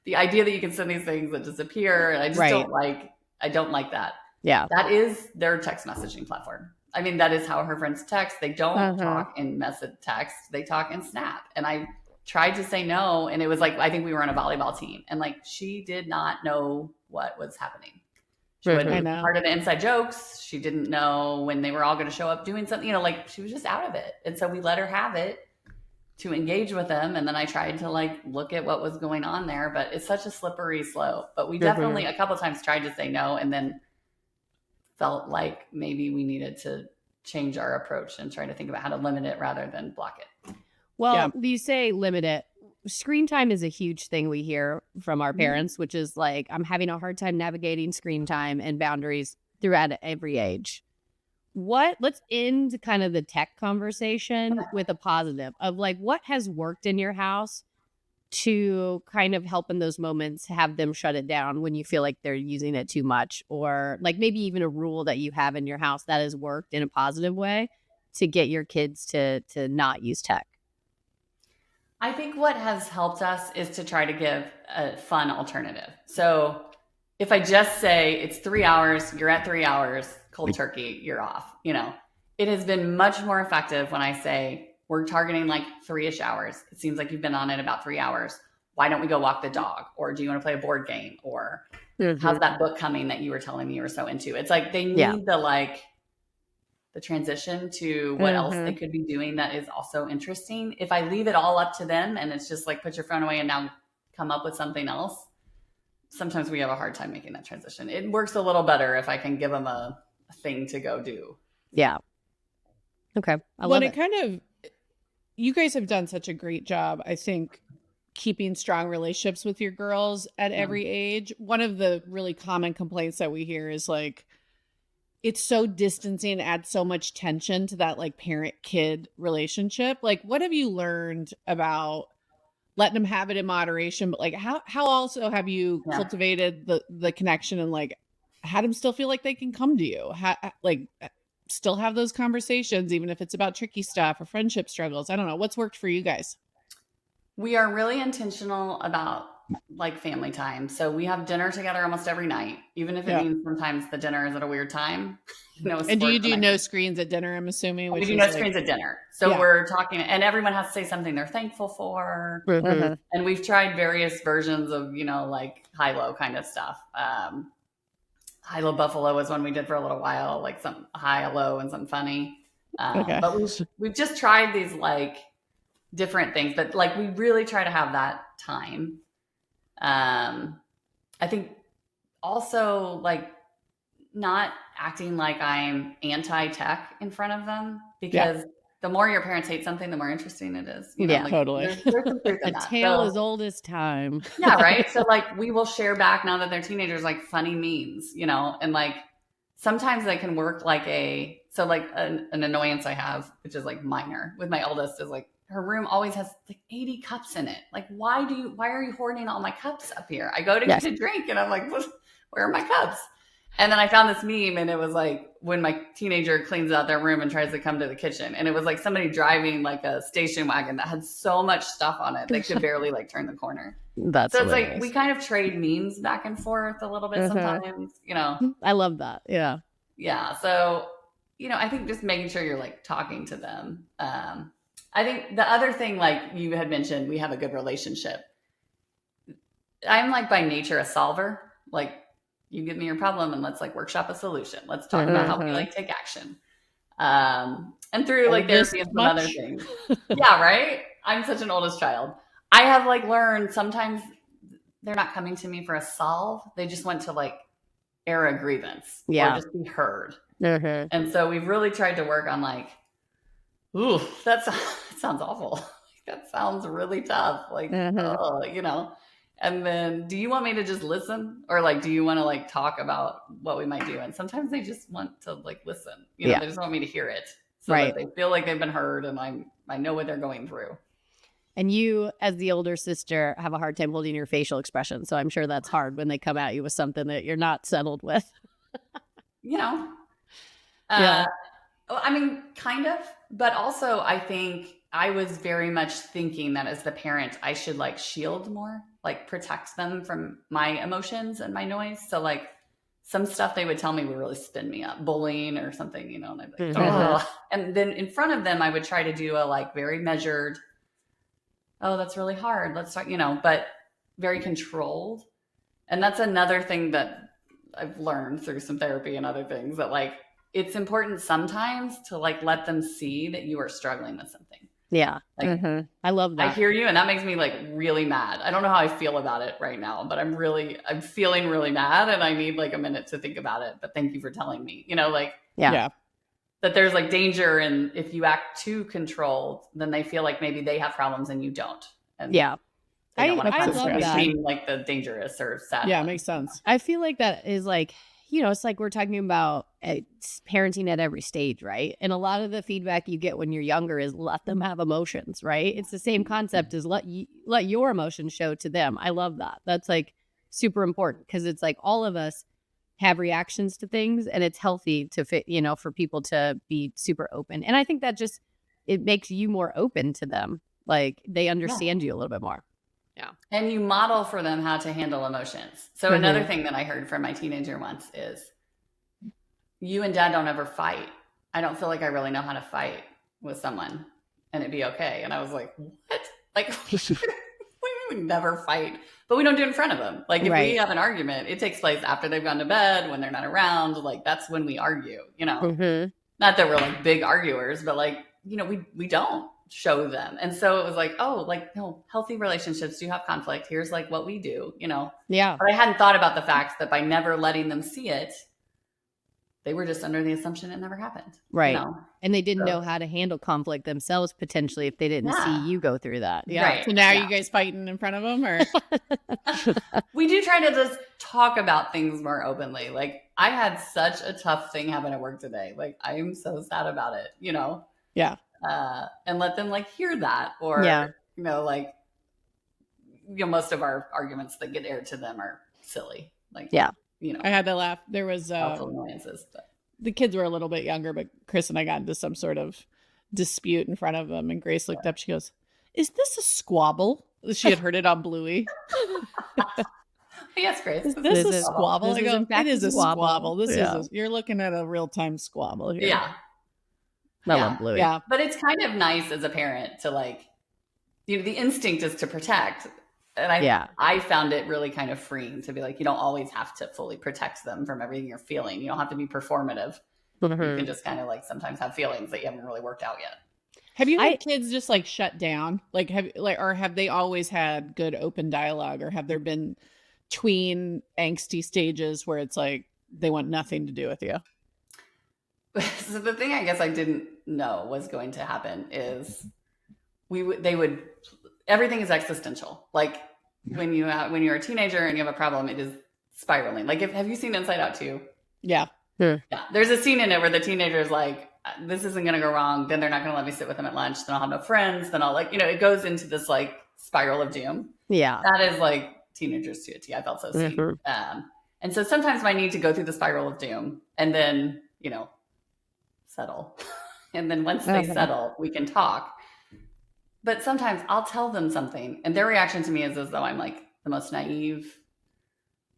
the idea that you can send these things that disappear. And I just I don't like that. Yeah. That is their text messaging platform. I mean, that is how her friends text. They don't talk in message text. They talk in Snap. And I tried to say no. And it was like, I think we were on a volleyball team. And like, she did not know what was happening. She wasn't part of the inside jokes. She didn't know when they were all going to show up doing something, like she was just out of it. And so we let her have it to engage with them. And then I tried to like look at what was going on there, but it's such a slippery slope. But we definitely a couple of times tried to say no, and then felt like maybe we needed to change our approach and try to think about how to limit it rather than block it. Well, you say limit it. Screen time is a huge thing we hear from our parents, which is like, I'm having a hard time navigating screen time and boundaries throughout every age. Let's end kind of the tech conversation with a positive of like, what has worked in your house to kind of help in those moments, have them shut it down when you feel like they're using it too much, or like maybe even a rule that you have in your house that has worked in a positive way to get your kids to not use tech? I think what has helped us is to try to give a fun alternative. So if I just say it's 3 hours, you're at 3 hours, cold turkey, you're off, it has been much more effective when I say we're targeting like 3-ish hours. It seems like you've been on it about 3 hours. Why don't we go walk the dog? Or do you want to play a board game? Or how's that book coming that you were telling me you were so into? It's like they need the transition to what else they could be doing that is also interesting. If I leave it all up to them and it's just like, put your phone away and now come up with something else, sometimes we have a hard time making that transition. It works a little better if I can give them a thing to go do. Yeah. Okay. I love it. You guys have done such a great job, I think, keeping strong relationships with your girls at every age. One of the really common complaints that we hear is like, it's so distancing, adds so much tension to that like parent-kid relationship. Like, what have you learned about letting them have it in moderation? But like, how also have you cultivated the connection and like had them still feel like they can come to you? Still have those conversations, even if it's about tricky stuff or friendship struggles. I don't know. What's worked for you guys? We are really intentional about like family time. So we have dinner together almost every night, even if it means sometimes the dinner is at a weird time. And do you do no screens at dinner, I'm assuming? We do no screens at dinner. So we're talking, and everyone has to say something they're thankful for. And we've tried various versions of, like high-low kind of stuff. High-low buffalo was one we did for a little while, like some high-low and some funny. But we've just tried these like different things, but like we really try to have that time. I think also like not acting like I'm anti-tech in front of them, because the more your parents hate something, the more interesting it is. Totally. There's some truth in A that. tale as old as time. Yeah, right. So like we will share back now that they're teenagers, like funny memes, and like sometimes they can work like an annoyance I have, which is like minor with my oldest, is like her room always has like 80 cups in it. Like, why are you hoarding all my cups up here? I go to get a drink and I'm like, where are my cups? And then I found this meme, and it was like when my teenager cleans out their room and tries to come to the kitchen. And it was like somebody driving like a station wagon that had so much stuff on it, they could barely like turn the corner. So it's hilarious. Like we kind of trade memes back and forth a little bit sometimes, I love that. Yeah. Yeah. So, I think just making sure you're like talking to them. I think the other thing, like you had mentioned, we have a good relationship. I'm like by nature a solver. Like, you give me your problem and let's like workshop a solution. Let's talk about how we like take action. And through like therapy and some other things. Yeah, right? I'm such an oldest child. I have like learned sometimes they're not coming to me for a solve. They just want to like air a grievance or just be heard. And so we've really tried to work on like, ooh, that sounds awful. That sounds really tough. Like, and then do you want me to just listen? Or like, do you want to like talk about what we might do? And sometimes they just want to like listen, they just want me to hear it. So that they feel like they've been heard and I know what they're going through. And you, as the older sister, have a hard time holding your facial expression. So I'm sure that's hard when they come at you with something that you're not settled with. I mean, kind of, but also I think I was very much thinking that as the parent, I should like shield more, like protect them from my emotions and my noise. So like some stuff they would tell me would really spin me up, bullying or something, you know, and I'd be like, oh. And then in front of them, I would try to do a like very measured, oh, that's really hard. Let's talk, you know, but very controlled. And that's another thing that I've learned through some therapy and other things, that like, it's important sometimes to like let them see that you are struggling with something. Yeah. Like, I love that. I hear you. And that makes me like really mad. I don't know how I feel about it right now, but I'm feeling really mad, and I need like a minute to think about it. But thank you for telling me, you know, like, yeah. That there's like danger. And if you act too controlled, then they feel like maybe they have problems and you don't. And yeah. I love that. Seem like the dangerous or sad. Yeah, it makes sense. I feel like that is like, you know, it's like we're talking about parenting at every stage, right? And a lot of the feedback you get when you're younger is let them have emotions, right? It's the same concept as let your emotions show to them. I love that. That's like super important, because it's like all of us have reactions to things, and it's healthy to fit, you know, for people to be super open. And I think that just, it makes you more open to them. Like they understand you a little bit more. Yeah. And you model for them how to handle emotions. So another thing that I heard from my teenager once is, you and dad don't ever fight. I don't feel like I really know how to fight with someone and it'd be okay. And I was like, what? Like, we never fight, but we don't do it in front of them. Like if we have an argument, it takes place after they've gone to bed, when they're not around. Like that's when we argue, you know, not that we're like big arguers, but like, you know, we don't show them. And so it was like, oh, like, no, healthy relationships do have conflict. Here's like what we do, you know? Yeah. But I hadn't thought about the fact that by never letting them see it, they were just under the assumption it never happened. Right. You know? And they didn't know how to handle conflict themselves, potentially, if they didn't see you go through that. Yeah. Right. So now are you guys fighting in front of them, or? We do try to just talk about things more openly. Like I had such a tough thing happen at work today. Like I am so sad about it, you know? Yeah. And let them like hear that, or, you know, like, you know, most of our arguments that get aired to them are silly. Like, you know, I had to laugh. There was, annoyances, but the kids were a little bit younger, but Chris and I got into some sort of dispute in front of them, and Grace looked up. She goes, "Is this a squabble?" She had heard it on Bluey. Yes, Grace. Is this a squabble? This it is a squabble. This is you're looking at a real-time squabble here. Yeah. I love Bluey. Yeah. But it's kind of nice as a parent to like, you know, the instinct is to protect. And I found it really kind of freeing to be like, you don't always have to fully protect them from everything you're feeling. You don't have to be performative. You can just kind of like sometimes have feelings that you haven't really worked out yet. Have you had kids just like shut down? Like or have they always had good open dialogue, or have there been tween angsty stages where it's like they want nothing to do with you? So the thing I guess I didn't know was going to happen is everything is existential. Like when you're a teenager and you have a problem, it is spiraling. Like have you seen Inside Out 2? Yeah. Yeah. There's a scene in it where the teenager is like, this isn't going to go wrong. Then they're not going to let me sit with them at lunch. Then I'll have no friends. Then I'll like, you know, it goes into this like spiral of doom. Yeah. That is like teenagers to a T. I felt so seen. And so sometimes I need to go through the spiral of doom and then, you know, settle. And then once they settle, we can talk. But sometimes I'll tell them something and their reaction to me is as though I'm like the most naive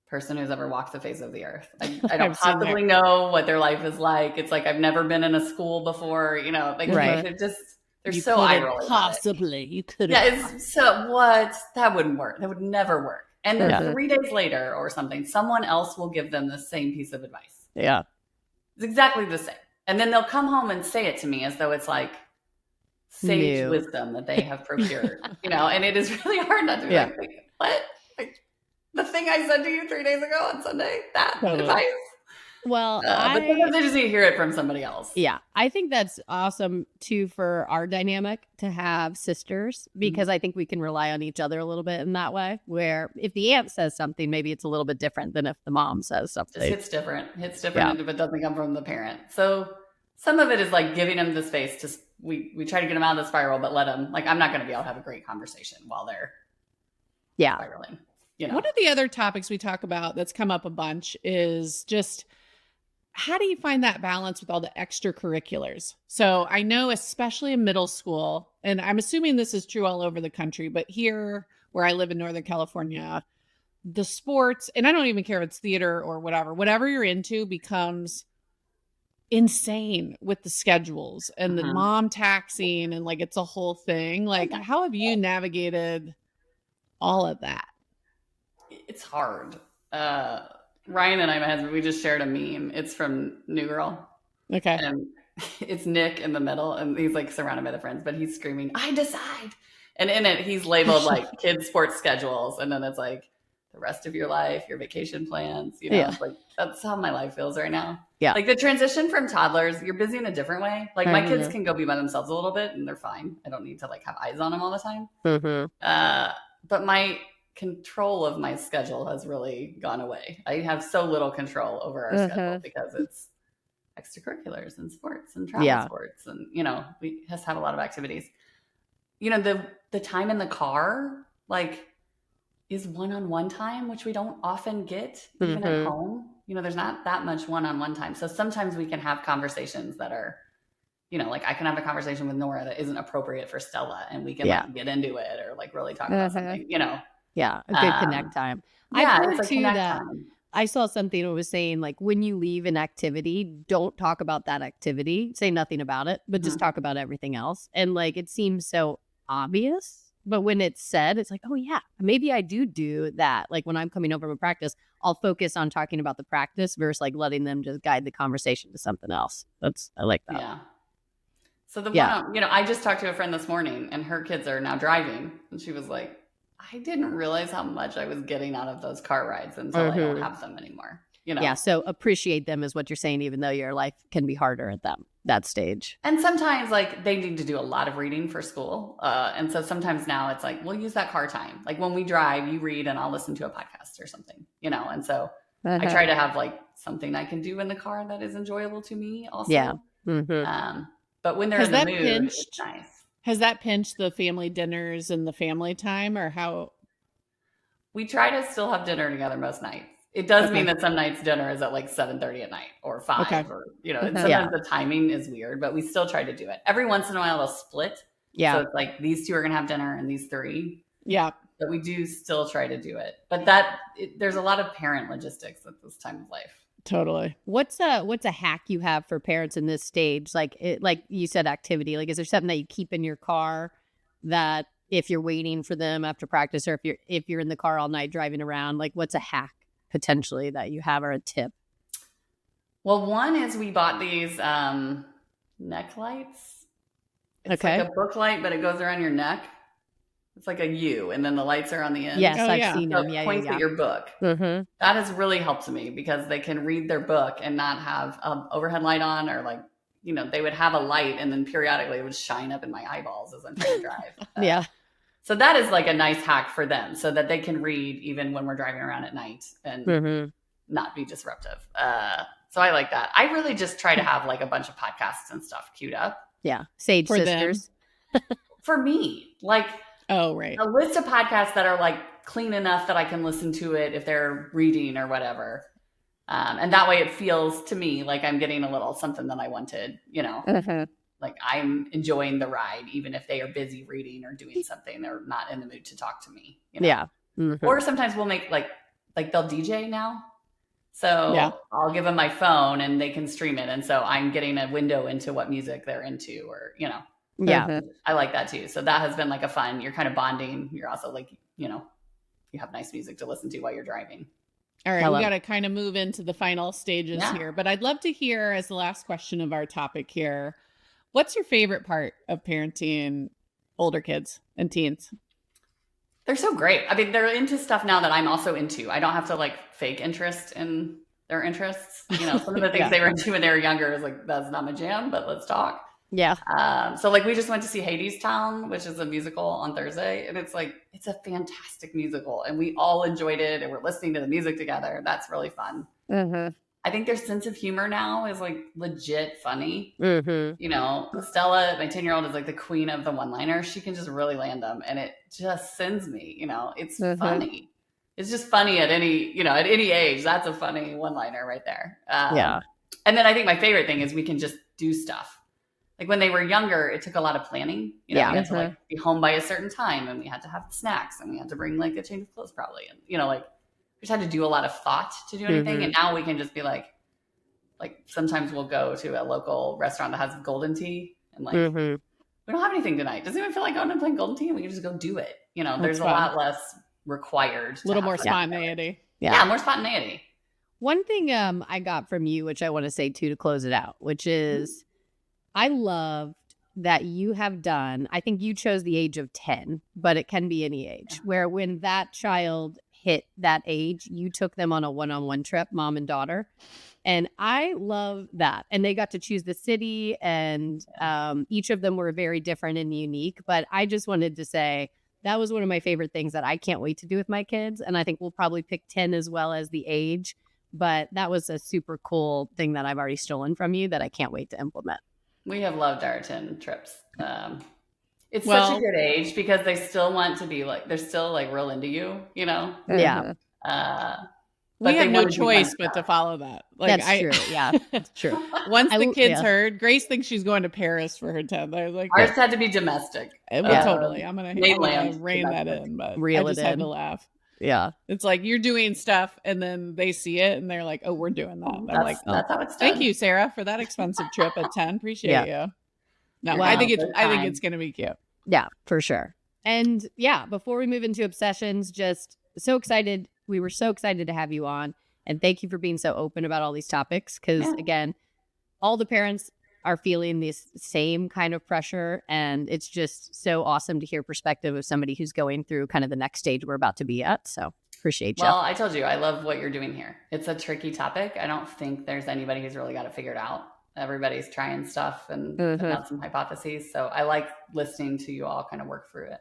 person who's ever walked the face of the earth. I don't possibly know what their life is like. It's like I've never been in a school before, you know, like they're so eye rolling. Possibly. You could have. Yeah, it's so what? That wouldn't work. That would never work. And then 3 days later or something, someone else will give them the same piece of advice. Yeah. It's exactly the same. And then they'll come home and say it to me as though it's like sage wisdom that they have procured, you know, and it is really hard not to be like, what? Like the thing I said to you 3 days ago on Sunday, that advice. Well, but sometimes they just need to hear it from somebody else. Yeah. I think that's awesome too for our dynamic to have sisters, because I think we can rely on each other a little bit in that way, where if the aunt says something, maybe it's a little bit different than if the mom says something. Just hits different if it doesn't come from the parent. So some of it is like giving them the space to, we try to get them out of the spiral, but let them, like, I'm not going to be able to have a great conversation while they're spiraling. You know? One of the other topics we talk about that's come up a bunch is just, how do you find that balance with all the extracurriculars? So I know, especially in middle school, and I'm assuming this is true all over the country, but here where I live in Northern California, the sports, and I don't even care if it's theater or whatever you're into becomes insane with the schedules and the mom taxing, and like it's a whole thing. Like, how have you navigated all of that? It's hard. Ryan and I, my husband, we just shared a meme. It's from New Girl. Okay. And it's Nick in the middle, and he's like surrounded by the friends, but he's screaming, "I decide." And in it, he's labeled like kids' sports schedules. And then it's like the rest of your life, your vacation plans, you know, Yeah. It's like that's how my life feels right now. Yeah. Like the transition from toddlers, you're busy in a different way. Like my kids can go be by themselves a little bit and they're fine. I don't need to like have eyes on them all the time. But my control of my schedule has really gone away. I have so little control over our schedule because it's extracurriculars and sports and travel sports. And, you know, we just have a lot of activities. You know, the time in the car, like, is one-on-one time, which we don't often get even at home. You know, there's not that much one-on-one time. So sometimes we can have conversations that are, you know, like I can have a conversation with Nora that isn't appropriate for Stella, and we can like get into it or like really talk about something, you know. Yeah, a good connect time. Yeah, I've heard it's too connect that time. I saw something that was saying like when you leave an activity, don't talk about that activity, say nothing about it, but just talk about everything else. And like it seems so obvious, but when it's said, it's like, oh yeah, maybe I do that. Like when I'm coming over from practice, I'll focus on talking about the practice versus like letting them just guide the conversation to something else. I like that. Yeah. So one, you know, I just talked to a friend this morning and her kids are now driving, and she was like, I didn't realize how much I was getting out of those car rides until I don't have them anymore. You know? Yeah. So appreciate them is what you're saying, even though your life can be harder at that stage. And sometimes like they need to do a lot of reading for school. And so sometimes now it's like, we'll use that car time. Like when we drive, you read and I'll listen to a podcast or something, you know? And so I try to have like something I can do in the car that is enjoyable to me also. Yeah. But when they're in the mood, it's nice. Has that pinched the family dinners and the family time, or how? We try to still have dinner together most nights. It does mean that some nights dinner is at like 7:30 at night or 5 or, you know, and sometimes the timing is weird, but we still try to do it. Every once in a while they'll split. Yeah. So it's like these two are going to have dinner and these three. Yeah. But we do still try to do it. But there's a lot of parent logistics at this time of life. Totally. What's a hack you have for parents in this stage? Like you said, activity. Like, is there something that you keep in your car that if you're waiting for them after practice, or if you're in the car all night driving around, like what's a hack potentially that you have or a tip? Well, one is we bought these neck lights. It's like a book light, but it goes around your neck. It's like a U, and then the lights are on the end. Yes, I've seen them. Yeah, points at your book. That has really helped me because they can read their book and not have an overhead light on, or like, you know, they would have a light and then periodically it would shine up in my eyeballs as I'm trying to drive. So that is like a nice hack for them so that they can read even when we're driving around at night and not be disruptive. So I like that. I really just try to have like a bunch of podcasts and stuff queued up. Yeah. Sage for Sisters. For me, like, oh, right. A list of podcasts that are like clean enough that I can listen to it if they're reading or whatever. And that way it feels to me like I'm getting a little something that I wanted, you know, like I'm enjoying the ride, even if they are busy reading or doing something or not in the mood to talk to me. You know? Yeah. Or sometimes we'll make like they'll DJ now. So I'll give them my phone and they can stream it. And so I'm getting a window into what music they're into, or, you know. Yeah. I like that too. So that has been like a fun, you're kind of bonding. You're also like, you know, you have nice music to listen to while you're driving. All right. We got to kind of move into the final stages here, but I'd love to hear, as the last question of our topic here, what's your favorite part of parenting older kids and teens? They're so great. I mean, they're into stuff now that I'm also into. I don't have to like fake interest in their interests. You know, some of the things they were into when they were younger is like, that's not my jam, but let's talk. Yeah. So like we just went to see Hadestown, which is a musical on Thursday, and it's a fantastic musical, and we all enjoyed it, and we're listening to the music together. That's really fun. I think their sense of humor now is like legit funny. You know, Stella, my 10-year-old, is like the queen of the one-liners. She can just really land them, and it just sends me. You know, it's funny. It's just funny at any age. That's a funny one-liner right there. And then I think my favorite thing is we can just do stuff. Like when they were younger, it took a lot of planning. You know, we had to like be home by a certain time, and we had to have snacks, and we had to bring like a change of clothes probably. And, you know, like just had to do a lot of thought to do anything. Mhm. And now we can just be like sometimes we'll go to a local restaurant that has golden tea and like, Mhm. we don't have anything tonight. Doesn't even feel like going and playing golden tea, and we can just go do it. You know, there's That's a fun. lot less required. A little more for that. spontaneity. Yeah, more spontaneity. One thing I got from you, which I want to say too to close it out, which is I loved that you have done, I think you chose the age of 10, but it can be any age, where when that child hit that age, you took them on a one-on-one trip, mom and daughter. And I love that. And they got to choose the city, and each of them were very different and unique. But I just wanted to say that was one of my favorite things that I can't wait to do with my kids. And I think we'll probably pick 10 as well as the age. But that was a super cool thing that I've already stolen from you that I can't wait to implement. We have loved our 10 trips. It's such a good age because they still want to be like, they're still like real into you, you know? Yeah. We have no choice but to follow that. Like, that's true. Yeah, that's true. Once the kids heard, Grace thinks she's going to Paris for her 10th. I was like, ours had to be domestic. Totally. I'm gonna rein that in, but I just had to laugh. Yeah. It's like you're doing stuff and then they see it and they're like, oh, we're doing that. I'm like, that's how it's done. Thank you, Sarah, for that expensive trip at 10. Appreciate you. No, I think it's going to be cute. Yeah, for sure. And yeah, before we move into obsessions, just so excited. We were so excited to have you on. And thank you for being so open about all these topics. Because again, all the parents are feeling this same kind of pressure. And it's just so awesome to hear perspective of somebody who's going through kind of the next stage we're about to be at. So appreciate you. Well, I told you, I love what you're doing here. It's a tricky topic. I don't think there's anybody who's really got it figured out. Everybody's trying stuff and putting out some hypotheses. So I like listening to you all kind of work through it.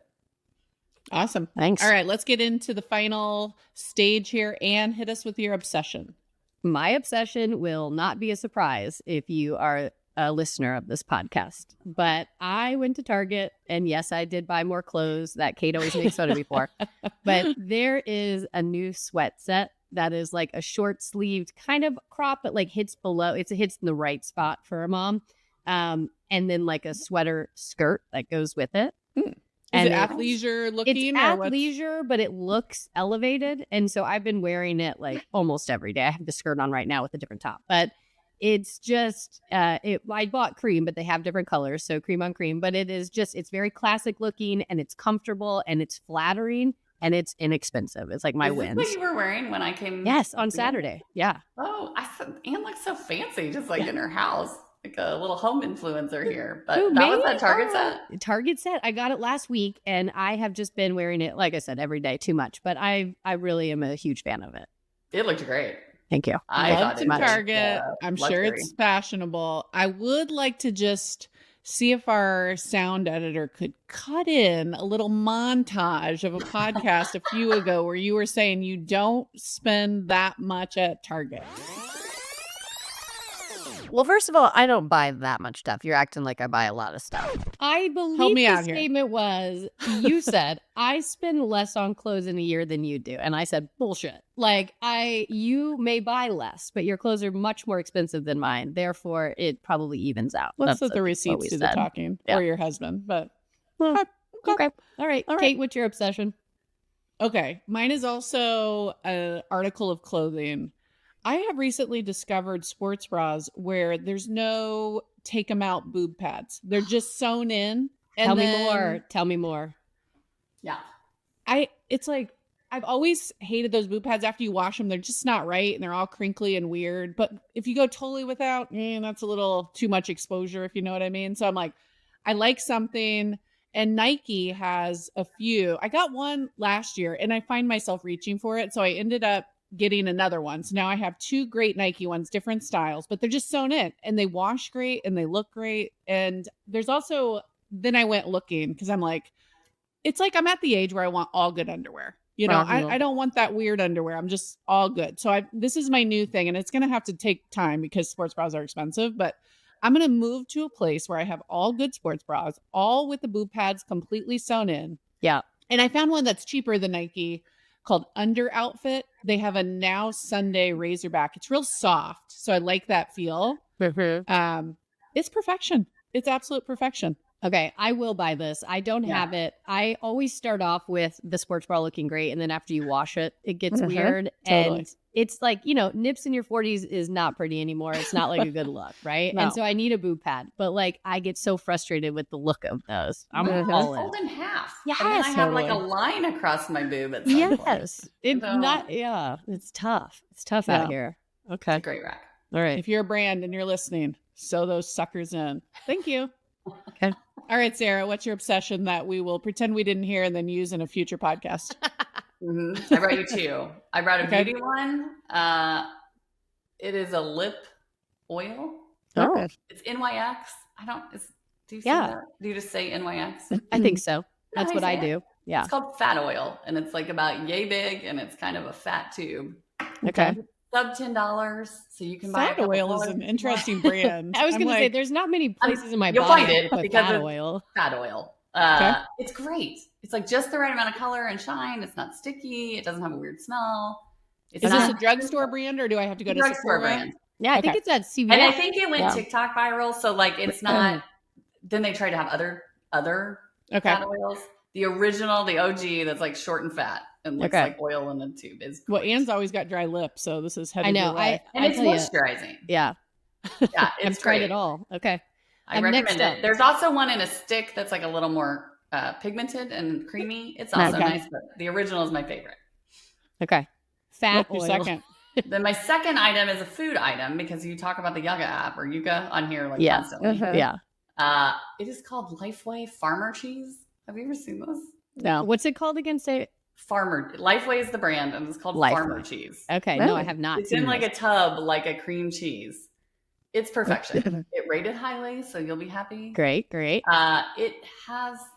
Awesome. Thanks. All right, let's get into the final stage here. Anne, hit us with your obsession. My obsession will not be a surprise if you are a listener of this podcast, but I went to Target, and yes, I did buy more clothes that Kate always makes fun of me for, but there is a new sweat set that is like a short sleeved kind of crop, but like hits below, it hits in the right spot for a mom. And then like a sweater skirt that goes with it. Is it athleisure looking? It's athleisure, but it looks elevated. And so I've been wearing it like almost every day. I have the skirt on right now with a different top, but it's just, I bought cream, but they have different colors. So cream on cream, but it is just, it's very classic looking and it's comfortable and it's flattering and it's inexpensive. It's like my wins. What you were wearing when I came? Yes, on Saturday. Yeah. Oh, I said, Anne looks so fancy, just like in her house. Like a little home influencer here, but Ooh, that was that Target set. Target set. I got it last week, and I have just been wearing it, like I said, every day. Too much, but I really am a huge fan of it. It looked great. Thank you. I love Target. I'm sure it's fashionable. I would like to just see if our sound editor could cut in a little montage of a podcast a few ago where you were saying you don't spend that much at Target. Well, first of all, I don't buy that much stuff. You're acting like I buy a lot of stuff. I believe the statement was, you said, I spend less on clothes in a year than you do. And I said, bullshit. Like, you may buy less, but your clothes are much more expensive than mine. Therefore, it probably evens out. Let's let the receipts do the talking, or your husband. But okay. All right. Kate, what's your obsession? Okay. Mine is also an article of clothing. I have recently discovered sports bras where there's no take them out boob pads. They're just sewn in. Tell me more. Yeah. It's like, I've always hated those boob pads after you wash them. They're just not right. And they're all crinkly and weird. But if you go totally without, that's a little too much exposure, if you know what I mean. So I'm like, I like something. And Nike has a few. I got one last year and I find myself reaching for it. So I ended up getting another one. So now I have two great Nike ones, different styles, but they're just sewn in and they wash great and they look great. And there's also, then I went looking because I'm like, it's like I'm at the age where I want all good underwear. You know, I don't want that weird underwear. I'm just all good. So this is my new thing, and it's going to have to take time because sports bras are expensive, but I'm going to move to a place where I have all good sports bras, all with the boob pads completely sewn in. Yeah. And I found one that's cheaper than Nike called Under Outfit. They have a Now Sunday Razorback. It's real soft, so I like that feel. Mm-hmm. It's perfection. It's absolute perfection. Okay, I will buy this. I don't have it. I always start off with the sports bra looking great, and then after you wash it, it gets weird. Totally. And it's like, nips in your 40s is not pretty anymore. It's not like a good look, right? No. And so I need a boob pad. But like, I get so frustrated with the look of those. I'm all in. Fold in half. Yes, and then I have like a totally. line across my boob at some point. Yes. It's So- not, it's tough. It's tough out here. Okay. Great rack. All right. If you're a brand and you're listening, sew those suckers in. Thank you. Okay. All right, Sarah, what's your obsession that we will pretend we didn't hear and then use in a future podcast? I brought you two. I brought a Okay. beauty one. It is a lip oil. Oh, It's NYX. Do you say Yeah. that? Do you just say NYX? I think so. That's I what I say it. do. Yeah. It's called fat oil, and it's like about yay big, and it's kind of a fat tube. Okay. Sub $10, so you can buy. Fat oil is an interesting brand. I was I'm going to say, like, there's not many places in my you'll body find it that put because fat of- oil. Fat oil. Okay. It's great. It's like just the right amount of color and shine. It's not sticky. It doesn't have a weird smell. It's is this a not drugstore brand or do I have to go to drugstore Sephora? brand. Yeah, I think Okay. it's at CVS. And I think it went Yeah. TikTok viral. So like it's not. Then they tried to have other Okay. fat oils. The original, the OG, that's like short and fat and looks Okay. like oil in a tube is. Well, great. Anne's always got dry lips, so this is headed I know. your way. and I it's tell you, moisturizing. yeah, Yeah, I've it's tried great. it all. Okay. I Next recommend up. it. There's also one in a stick that's like a little more pigmented and creamy. It's also Okay. nice, but the original is my favorite. Okay. Fat What's oil. your second? Then my second item is a food item because you talk about the Yuga app or Yuga on here like Yeah. constantly. Yeah. It is called Lifeway Farmer Cheese. Have you ever seen this? No. What's it called again? Say Lifeway is the brand and it's called Lifeway. Farmer Cheese. okay. No, I Really? have not It's seen in like this. a tub like a cream cheese. It's perfection. It rated highly, so you'll be happy. Great.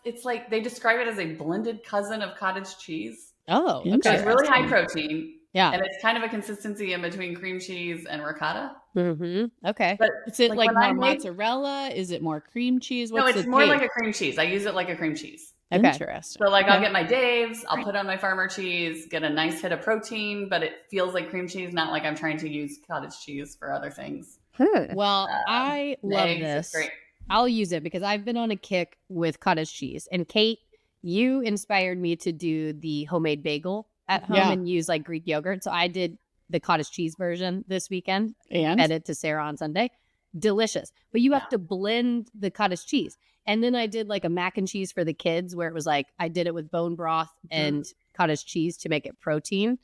It's like they describe it as a blended cousin of cottage cheese. Oh, So okay. it's really high protein. Yeah. And it's kind of a consistency in between cream cheese and ricotta. Mm-hmm. Okay. But Is it Like, like when I more make- mozzarella? Is it more cream cheese? no, What's it's the more like taste? a cream cheese. I use it like a cream cheese. Okay. Interesting. So like I'll Okay. get my Dave's, I'll put on my farmer cheese, get a nice hit of protein, but it feels like cream cheese, not like I'm trying to use cottage cheese for other things. Well, I love Eggs, it's this. great. I'll use it because I've been on a kick with cottage cheese. And Kate, you inspired me to do the homemade bagel at home Yeah. and use like Greek yogurt. So I did the cottage cheese version this weekend. And Fed it to Sarah on Sunday. Delicious. But you have to blend the cottage cheese. And then I did like a mac and cheese for the kids where it was like I did it with bone broth and cottage cheese to make it protein.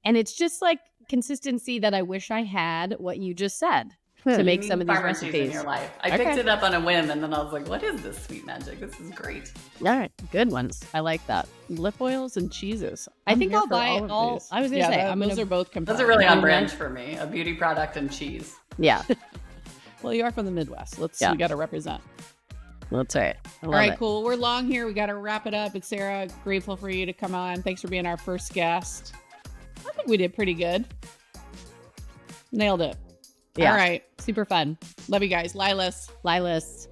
And it's just like consistency that I wish I had what you just said to make You some need of these farmer cheese in recipes. your life. I Okay. picked it up on a whim and then I was like, what is this sweet magic? This is great. All right. Good ones. I like that. lip oils and cheeses. I I'm think here I'll for buy of all. these. I was going to Yeah, say, that- I'm those going are to. both Those compelling. are really on Mhm. brand for me. A beauty product and cheese. Yeah. Well, you are from the Midwest. Yeah. We got to represent. That's right. I love All right, it. cool. We're long here. We got to wrap it up. It's Sarah. Grateful for you to come on. Thanks for being our first guest. I think we did pretty good. Nailed it. Yeah. All right. Super fun. Love you guys. Lilas. Lilas.